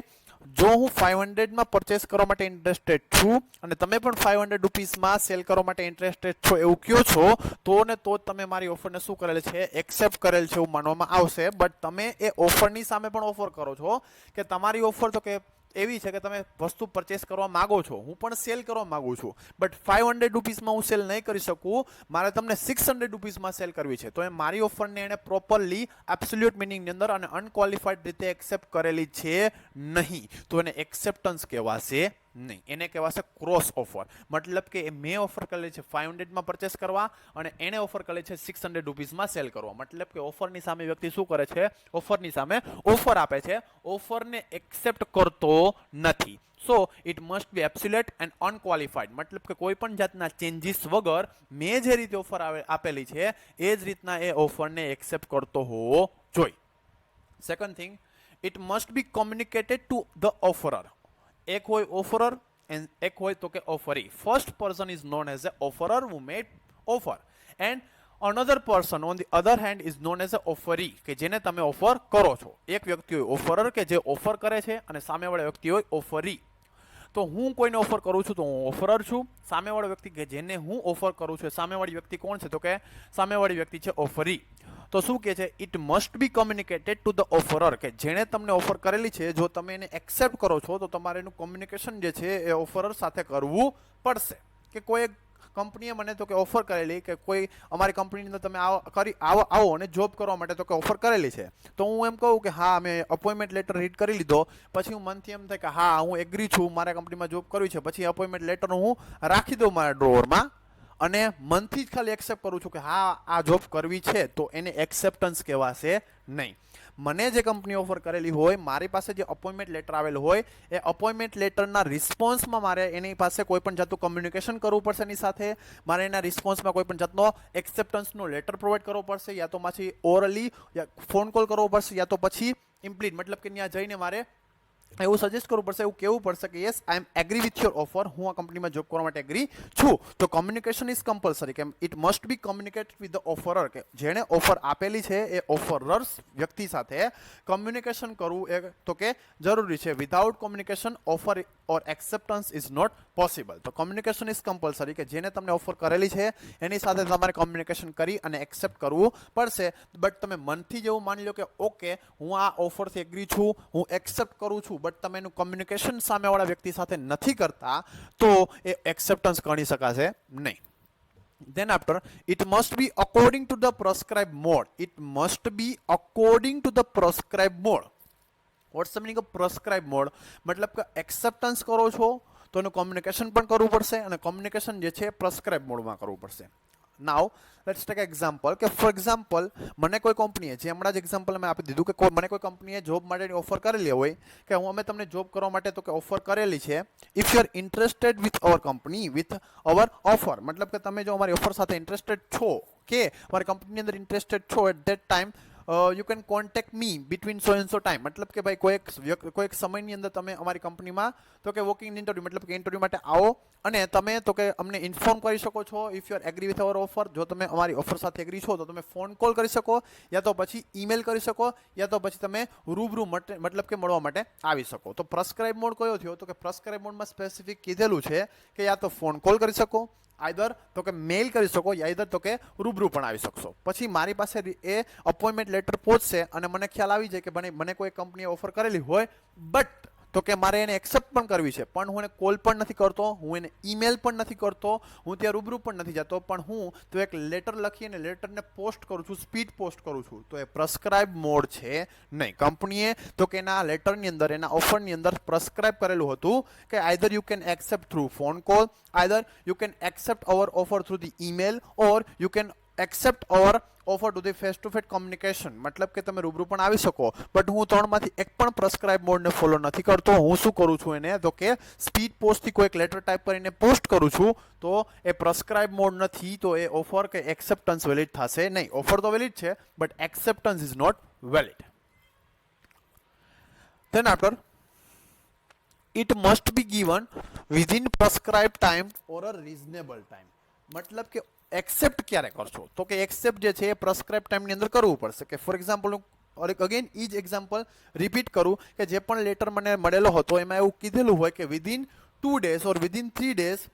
જો હું 500માં પરચેસ કરવા માટે ઇન્ટરેસ્ટેડ છું અને તમે પણ 500 રૂપીસમાં સેલ કરવા માટે ઇન્ટરેસ્ટેડ છો એવું કહો છો, તો ને તો જ તમે મારી ઓફરને શું કરેલ છે? એક્સેપ્ટ કરેલ છે એવું માનવામાં આવશે. બટ તમે એ ઓફરની સામે પણ ઓફર કરો છો કે તમારી ઓફર તો કે એવી છે કે તમે વસ્તુ પરચેસ કરવા માંગો છો, હું પણ સેલ કરવા માંગુ છું, બટ 500 રૂપીસમાં હું સેલ નહીં કરી શકું, મારે તમને 600 રૂપીસમાં સેલ કરવી છે. તો એ મારી ઓફરને એને પ્રોપરલી એબ્સોલ્યુટ મિનિંગની અંદર અને અનક્વોલિફાઈડ રીતે એક્સેપ્ટ કરેલી છે નહીં, તો એને એક્સેપ્ટન્સ કહેવાશે નહીં. એને કહેવાશે ક્રોસ ઓફર. મતલબ કે મેં ઓફર કરેલી છે 500માં પરચેસ કરવા અને એને ઓફર કરેલી છે 600 રૂપીસમાં સેલ કરવા. મતલબ કે ઓફરની સામે વ્યક્તિ શું કરે છે? ઓફરની સામે ઓફર આપે છે, ઓફરને એક્સેપ્ટ કરતો નથી. So it must B absolute and unqualified. મતલબ કે કોઈ પણ જાતના ચેન્જીસ વગર મેં જે રીતે ઓફર આપેલી છે એ જ રીતના એ ઓફરને એક્સેપ્ટ કરતો હોવો જોઈએ. Second thing, it must be communicated to the offeror. એક હોય ઓફરર એન્ડ એક હોય તો કે offeree. First person is known as a offeror who made offer and another person on the other hand is known as a offeree, કે જેને તમે offer કરો છો. એક વ્યક્તિ હોય ઓફરર કે જે ઓફર કરે છે અને સામેવાળા વ્યક્તિ હોય ઓફરી. તો હું કોઈને ઓફર કરું છું તો હું ઓફરર છું. સામેવાળો વ્યક્તિ કે જેને હું ઓફર કરું છું સામેવાળી વ્યક્તિ કોણ છે? તો કે સામેવાળી વ્યક્તિ છે ઓફરી. તો શું કહે છે? It must be communicated to the offeror, કે જેણે તમને ઓફર કરેલી છે જો તમે એને એક્સેપ્ટ કરો છો તો તમારે એનું કોમ્યુનિકેશન જે છે એ ઓફરર સાથે કરવું પડશે. કે કોઈ કંપનીએ મને તો કે ઓફર કરેલી કે કોઈ અમારી કંપનીની અંદર તમે આવો અને જોબ કરવા માટે તો કે ઓફર કરેલી છે, તો હું એમ કહું કે હા મેં અપોઇન્ટમેન્ટ લેટર રીડ કરી લીધો, પછી હું મનથી એમ થાય કે હા હું એગ્રી છું, મારા કંપનીમાં જોબ કરવી છે, પછી અપોઇન્ટમેન્ટ લેટર હું રાખી દઉં મારા ડ્રોવરમાં અને મનથી જ ખાલી એક્સેપ્ટ કરું છું કે હા આ જોબ કરવી છે, તો એને એક્સેપ્ટન્સ કહેવાશે નહીં. મને જે કંપની ઓફર કરેલી હોય, મારી પાસે જે અપોઇન્ટમેન્ટ લેટર આવેલું હોય, એ અપોઇન્ટમેન્ટ લેટરના રિસ્પોન્સમાં મારે એની પાસે કોઈ પણ જાતનું કમ્યુનિકેશન કરવું પડશે એની સાથે, મારે એના રિસ્પોન્સમાં કોઈ પણ જાતનો એક્સેપ્ટન્સનો લેટર પ્રોવાઈડ કરવો પડશે, યા તો પછી ઓરલી યા ફોન કોલ કરવો પડશે, યા તો પછી ઇમ્પ્લિટ મતલબ કે ત્યાં જઈને મારે એવું સજેસ્ટ કરવું પડશે, એવું કહેવું પડશે કે yes I am agree with your offer, હું આ કંપનીમાં જોબ કરવા માટે એગ્રી છું. તો કમ્યુનિકેશન ઇઝ કમ્પલસરી, કે it must be communicate with the offeror, કે જેણે ઓફર આપેલી છે એ ઓફરર્સ વ્યક્તિ સાથે કમ્યુનિકેશન કરવું એ તો કે જરૂરી છે. Without communication offer or acceptance is not possible. તો કમ્યુનિકેશન ઇઝ કમ્પલસરી, કે જેને તમને ઓફર કરેલી છે એની સાથે તમારે કમ્યુનિકેશન કરી અને એક્સેપ્ટ કરવું પડશે. બટ તમે મનથી જેવું માની લો કે ઓકે હું આ ઓફરથી એગ્રી છું, હું એક્સેપ્ટ કરું છું, બટ તમે એનું કમ્યુનિકેશન સામેવાળા વ્યક્તિ સાથે નથી કરતા તો એ એક્સેપ્ટન્સ ગણી શકાશે નહીં. Then after, it must be according to the prescribed mode. It must be according to the prescribed mode. What's the meaning of prescribed mode? મતલબ કે એક્સેપ્ટન્સ કરો છો તો એનું કોમ્યુનિકેશન પણ કરવું પડશે અને કોમ્યુનિકેશન જે છે પ્રેસ્ક્રાઇબ મોડમાં કરવું પડશે. નાવ લેટ્સ ટેક એક્ઝામ્પલ, કે ફોર એક્ઝામ્પલ મને કોઈ કંપનીએ, જે હમણાં જ એક્ઝામ્પલ મેં આપી દીધું કે મને કોઈ કંપનીએ જોબ માટેની ઓફર કરેલી હોય કે અમે તમને જોબ કરવા માટે તો કે ઓફર કરેલી છે, if you are interested with our company with our offer, મતલબ કે તમે જો અમારી ઓફર સાથે ઇન્ટરેસ્ટેડ છો કે અમારી કંપનીની અંદર ઇન્ટરેસ્ટેડ છો at that time you can contact me between so and so time, મતલબ કે ભાઈ કોઈક સમયની અંદર તમે અમારી કંપનીમાં તો કે વોકિંગ ઇન્ટરવ્યૂ મતલબ કે ઇન્ટરવ્યૂ માટે આવો અને તમે તો કે અમને ઇન્ફોર્મ કરી શકો છો. If you are agree with our offer, જો તમે અમારી ઓફર સાથે એગ્રી છો તો તમે ફોન કોલ કરી શકો, યા તો પછી ઈમેલ કરી શકો, યા તો પછી તમે રૂબરૂ મતલબ કે મળવા માટે આવી શકો. તો પ્રેસ્ક્રાઇબ મોડ કયો થયો? તો કે પ્રેસ્ક્રાઇબ મોડમાં સ્પેસિફિક કીધેલું છે કે યા તો ફોન કોલ કરી શકો, આઈધર તો કે મેલ કરી શકો, યા આઈધર તો કે રૂબરૂ પણ આવી શકશો. પછી મારી પાસે એ અપોઇન્ટમેન્ટ લેટર પહોંચશે અને મને ખ્યાલ આવી જાય કે મને કોઈ કંપનીએ ઓફર કરેલી હોય, બટ તો કે મારે એને એક્સેપ્ટ પણ કરવી છે, પણ હું એને કોલ પણ નથી કરતો, હું એને ઈમેલ પણ નથી કરતો, હું ત્યાં રૂબરૂ પણ નથી જતો, પણ હું તો એક લેટર લખી અને લેટરને પોસ્ટ કરું છું, સ્પીડ પોસ્ટ કરું છું, તો એ પ્રેસ્ક્રાઇબ મોડ છે નહીં. કંપનીએ તો કે એના લેટરની અંદર, એના ઓફરની અંદર પ્રેસ્ક્રાઇબ કરેલું હતું કે either you can accept through phone call, either you can accept our offer through the email, or you can accept our offer to the face to face communication, મતલબ કે તમે રૂબરૂ પણ આવી શકો. બટ હું ત્રણમાંથી એક પણ પ્રેસ્ક્રાઇબ મોડને ફોલો નથી કરતો. હું શું કરું છું એને તો કે સ્પીડ પોસ્ટથી કોઈક લેટર ટાઈપ કરીને પોસ્ટ કરું છું, તો એ પ્રેસ્ક્રાઇબ મોડ નથી, તો એ ઓફર કે એક્સેપ્ટન્સ વેલિડ થશે નહીં. ઓફર તો વેલિડ છે but acceptance is not valid. Then after, it must be given within prescribed time or a reasonable time. મતલબ કે એક્સેપ્ટ ક્યારે કરશો? તો કે એક્સેપ્ટ જે છે એ પ્રેસ્ક્રાઇબ ટાઈમની અંદર કરવું પડશે. કે ફોર એક્ઝામ્પલ હું અગેન ઈ જ એક્ઝામ્પલ રિપીટ કરું કે જે પણ લેટર મને મળેલો હતો એમાં એવું કીધેલું હોય કે વિધિન 2 days ઓર within 3 days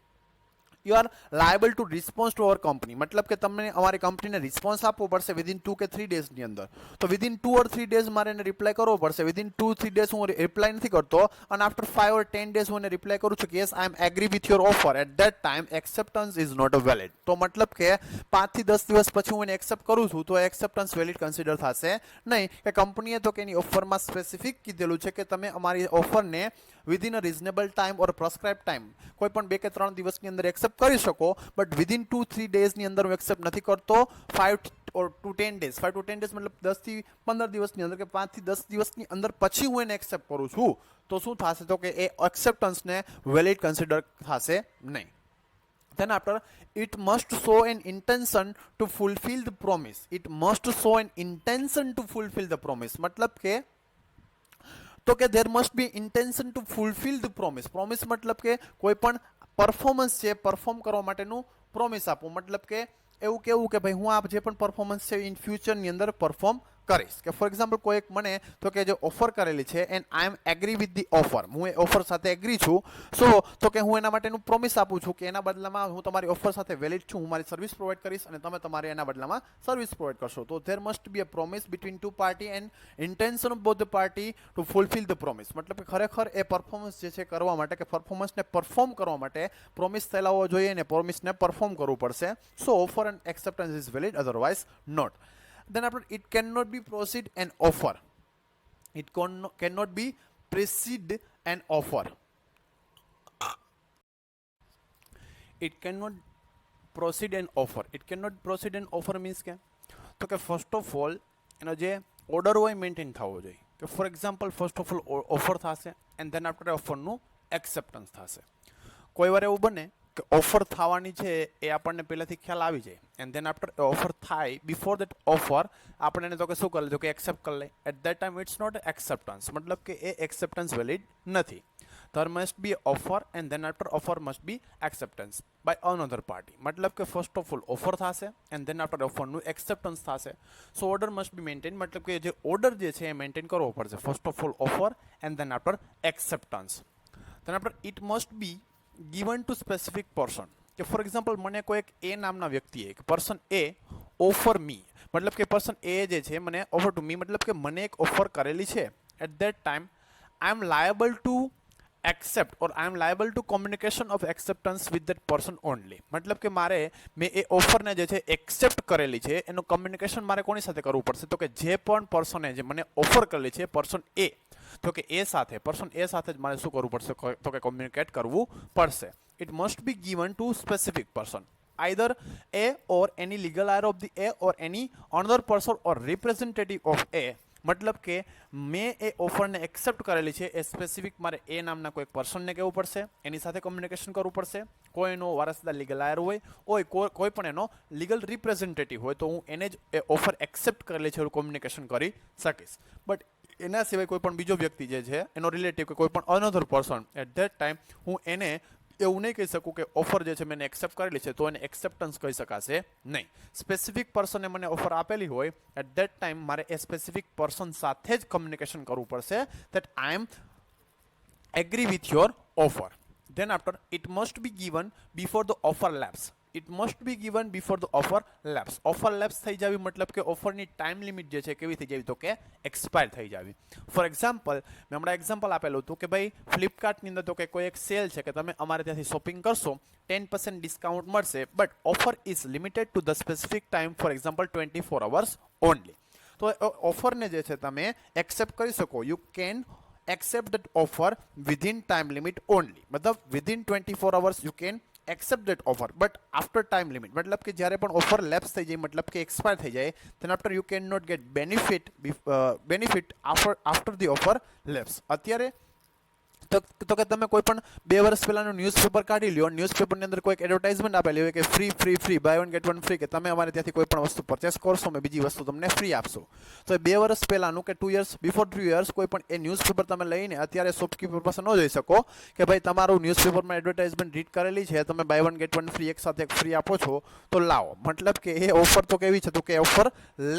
you are liable to response to our company, મતલબ કે તમને અમારી કંપનીને રિસ્પોન્સ આપવો પડશે વિધિન 2 કે 3 ડેઝની અંદર. તો વિધિન 2 ઓર 3 ડેઝ મારે એને રિપ્લાય કરવો પડશે. વિધિન 2-3 ડેઝ હું રિપ્લાય નથી કરતો અને આફ્ટર 5 ઓર 10 ડેઝ હું એને રિપ્લાય કરું છું કે yes I am agree with your offer, at that time acceptance is not valid. તો મતલબ કે 5 થી 10 દિવસ પછી હું એને એક્સેપ્ટ કરું છું તો એક્સેપ્ટન્સ વેલિડ કન્સિડર થશે નહીં. કે કંપનીએ તો કે એની ઓફરમાં સ્પેસિફિક કીધેલું છે કે તમે અમારી ઓફરને within a reasonable time or prescribe time કોઈ પણ 2 કે 3 દિવસની અંદર એક્સેપ્ટ કરી શકો, બટ વિધિન 2-3 ડેઝની અંદર હું એક્સેપ્ટ નથી કરતો. 5 to 10 days, 5 to 10 days મતલબ 10 થી 15 દિવસની અંદર કે 5 થી 10 દિવસની અંદર પછી હું એને એક્સેપ્ટ કરું છું, તો શું થશે? તો કે એ એક્સેપ્ટન્સને વેલિડ કન્સિડર થશે નહીં. Then after, it must show an intention to fulfill the promise. It must show an intention to fulfill the promise. મતલબ કે તો કે there must be intention to fulfill the promise. Promise મતલબ કે કોઈ પણ પરફોર્મન્સ છે પરફોર્મ કરવા માટેનું પ્રોમિસ આપો. મતલબ કે એવું કેવું કે ભાઈ હું આ જે પણ પરફોર્મન્સ છે ઇન ફ્યુચરની અંદર પરફોર્મ કરીશ કે ફોર એક્ઝામ્પલ કોઈ એક મને તો કે જે ઓફર કરેલી છે and I am agree with the offer, હું એ ઓફર સાથે એગ્રી છું. સો તો કે હું એના માટેનું પ્રોમિસ આપું છું કે એના બદલામાં હું તમારી ઓફર સાથે વેલિડ છું, હું મારી સર્વિસ પ્રોવાઈડ કરીશ અને તમે તમારી એના બદલામાં સર્વિસ પ્રોવાઈડ કરશો. તો there must be a promise between two party and intention of both the party to fulfil the promise. મતલબ કે ખરેખર એ પરફોર્મન્સ જે છે કરવા માટે કે પરફોર્મન્સને પરફોર્મ કરવા માટે પ્રોમિસ થયેલા હોવો જોઈએ અને પ્રોમિસને પરફોર્મ કરવું પડશે. So offer and acceptance is valid, otherwise not. Then after it cannot be proceed an offer. It cannot be precede an offer. It cannot proceed an offer. It cannot proceed an offer means કે તો કે first of all એનો જે order હોય maintain થવો જોઈએ. કે for example first of all offer થશે એન્ડ ધેન આફ્ટર ઓફરનું એક્સેપ્ટન્સ થશે. કોઈ વાર એવું બને કે ઓફર થવાની છે એ આપણને પહેલાથી ખ્યાલ આવી જાય એન્ડ ધેન આફ્ટર ઓફર થાય બિફોર દેટ ઓફર આપણે એને તો કે શું કરી લે તો કે એક્સેપ્ટ કરી લે. At that time it's not acceptance, મતલબ કે એ એક્સેપ્ટન્સ વેલિડ નથી. There must be offer and then after offer must be acceptance by another party. મતલબ કે ફર્સ્ટ ઓફ ઓલ ઓફર થશે એન્ડ ધેન આફ્ટર ઓફરનું એક્સેપ્ટન્સ થશે. So order must be maintain, મતલબ કે જે ઓર્ડર જે છે એ મેન્ટેન કરવો પડશે. First of all offer and then after acceptance. Than after it must B given to specific person. કે ફોર એક્ઝામ્પલ મને કોઈ એક એ નામના વ્યક્તિએ કે પર્સન એ ઓફર મી, મતલબ કે પર્સન એ જે છે મને ઓફર ટુ મી, મતલબ કે મને એક ઓફર કરેલી છે. At that time I am liable to accept or I am liable to communication of acceptance with that person only. મતલબ કે મેં એ ઓફરને જે છે એક્સેપ્ટ કરેલી છે એનું કમ્યુનિકેશન મારે કોની સાથે કરવું પડશે તો કે જે પણ પર્સને જે મને ઓફર કરેલી છે પર્સન એ, તો કે એ સાથે પર્સન એ સાથે જ મારે શું કરવું પડશે તો કે કોમ્યુનિકેટ કરવું પડશે. It must be given to specific person, either A or any legal heir of the A or any another person or representative of A. મતલબ કે મેં એ ઓફરને એક્સેપ્ટ કરેલી છે એ સ્પેસિફિક મારે એ નામના કોઈ પર્સનને કહેવું પડશે, એની સાથે કમ્યુનિકેશન કરવું પડશે. કોઈ એનો વારસદાર લીગલ આયર હોય કોઈ પણ એનો લીગલ રિપ્રેઝેન્ટેટિવ હોય તો હું એને જ એ ઓફર એક્સેપ્ટ કરેલી છે એવું કોમ્યુનિકેશન કરી શકીશ. બટ એના સિવાય કોઈ પણ બીજો વ્યક્તિ જે છે એનો રિલેટિવ કે કોઈ પણ another person at that time હું એને એવું નહીં કહી શકું કે ઓફર જે છે મેં એક્સેપ્ટ કરેલી છે તો એને એક્સેપ્ટન્સ કહી શકાશે નહીં. સ્પેસિફિક પર્સને મને ઓફર આપેલી હોય એટ ધેટ ટાઈમ મારે એ સ્પેસિફિક પર્સન સાથે જ કમ્યુનિકેશન કરવું પડશે that I am agree with your offer. Then after it must be given before the offer lapse. It must be given before the offer lapse. Offer lapse થઈ જવી મતલબ કે ઓફરની time limit જે છે કેવી થઈ જવી તો કે એક્સપાયર થઈ જવી. ફોર એક્ઝામ્પલ મેં હમણાં એક્ઝામ્પલ આપેલું હતું કે ભાઈ ફ્લિપકાર્ટની અંદર તો કે કોઈ એક સેલ છે કે તમે અમારે ત્યાંથી શોપિંગ કરશો 10% ડિસ્કાઉન્ટ મળશે but offer is limited two the specific time, for example 24 hours only. તો ઓફરને જે છે તમે એક્સેપ્ટ કરી શકો. You can accept that offer within time limit only. मतलब within 24 hours you can accept that offer but after time limit, मतलब कि જ્યારે પણ ઓફર લેપ્સ થઈ જાય મતલબ કે એક્સપાયર થઈ જાય then after you cannot get benefit after the offer lapse. અત્યારે તો કે તમે કોઈ પણ 2 વર્ષ પહેલાનું ન્યૂઝપેપર કાઢી લ્યો, ન્યૂઝપેપરની અંદર કોઈ એડવર્ટાઇઝમેન્ટ આપેલી હોય કે free buy one get one free, કે તમે અમારે ત્યાંથી કોઈ પણ વસ્તુ પરચેસ કરશો અમે બીજી વસ્તુ તમને ફ્રી આપશો. તો 2 વર્ષ પહેલાનું કે 2 યર્સ બિફોર 3 યર્સ કોઈ પણ એ ન્યૂઝપેપર તમે લઈને અત્યારે શોપકીપર પાસે ન જઈ શકો કે ભાઈ તમારું ન્યૂઝપેપરમાં એડવર્ટાઇઝમેન્ટ રીડ કરેલી છે, તમે buy one get one free એક સાથે એક ફ્રી આપો છો તો લાવો. મતલબ કે એ ઓફર તો કેવી છે તો કે ઓફર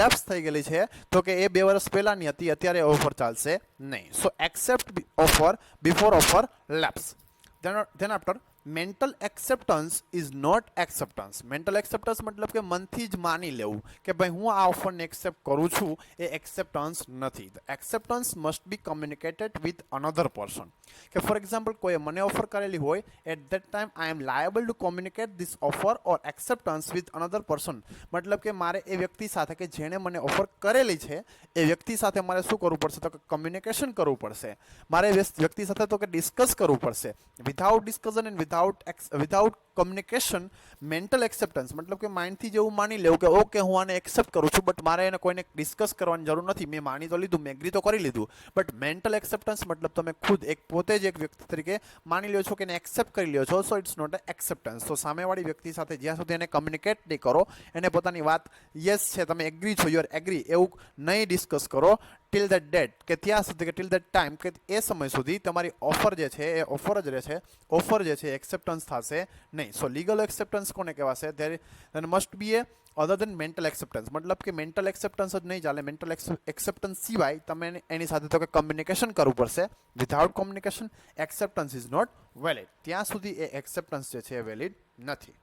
લેપ્સ થઈ ગયેલી છે તો કે એ 2 વર્ષ પહેલાની હતી, અત્યારે ઓફર ચાલશે નહીં. So accept offer before offer lapse. Then after mental acceptance is not acceptance. mental acceptance મતલબ કે મનથી જ માની લેવું કે ભાઈ હું આ ઓફરને એક્સેપ્ટ કરું છું એ એક્સેપ્ટન્સ નથી. Acceptance must be communicated with another person. કે ફોર એક્ઝામ્પલ કોઈએ મને ઓફર કરેલી હોય at that time I am liable to communicate this offer or acceptance with another person. મતલબ કે મારે એ વ્યક્તિ સાથે કે જેણે મને ઓફર કરેલી છે એ વ્યક્તિ સાથે મારે શું કરવું પડશે તો કે કમ્યુનિકેશન કરવું પડશે. મારે વ્યક્તિ સાથે તો કે ડિસ્કસ કરવું પડશે. Without discussion and without communication mental acceptance મતલબ કે માઇન્ડથી જેવું માની લેવું કે ઓકે હું આને એક્સેપ્ટ કરું છું બટ મારે એને કોઈને ડિસ્કસ કરવાની જરૂર નથી, મેં માની તો લીધું, મેં એગ્રી તો કરી લીધું. બટ મેન્ટલ એક્સેપ્ટન્સ મતલબ તમે ખુદ પોતે જ એક વ્યક્તિ તરીકે માની લ્યો છો કે એને એક્સેપ્ટ કરી લ્યો છો. So it's not a acceptance. તો સામેવાળી વ્યક્તિ સાથે જ્યાં સુધી એને કમ્યુનિકેટ નહીં કરો, એને પોતાની વાત યસ છે તમે એગ્રી છો યુ આર એગ્રી એવું નહીં ડિસ્કસ કરો ટિલ દેટ ડેટ કે ત્યાં સુધી કે ટિલ દેટ ટાઈમ કે એ સમય સુધી તમારી ઓફર જે છે એ ઓફર જ રહેશે, ઓફર જે છે એક્સેપ્ટન્સ થશે નહીં. નહીં. સો લીગલ એક્સેપ્ટન્સ કોને કહેવાશે? there must be a other than mental acceptance. મતલબ કે મેન્ટલ એક્સેપ્ટન્સ જ નહીં ચાલે. મેન્ટલ એક્સેપ્ટન્સ સિવાય તમે એની સાથે તો કે કમ્યુનિકેશન કરવું પડશે. Without communication acceptance is not valid. ત્યાં સુધી એ એક્સેપ્ટન્સ જે છે એ વેલિડ નથી.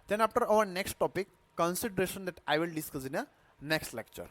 Then after our next topic, consideration that I will discuss in a next lecture.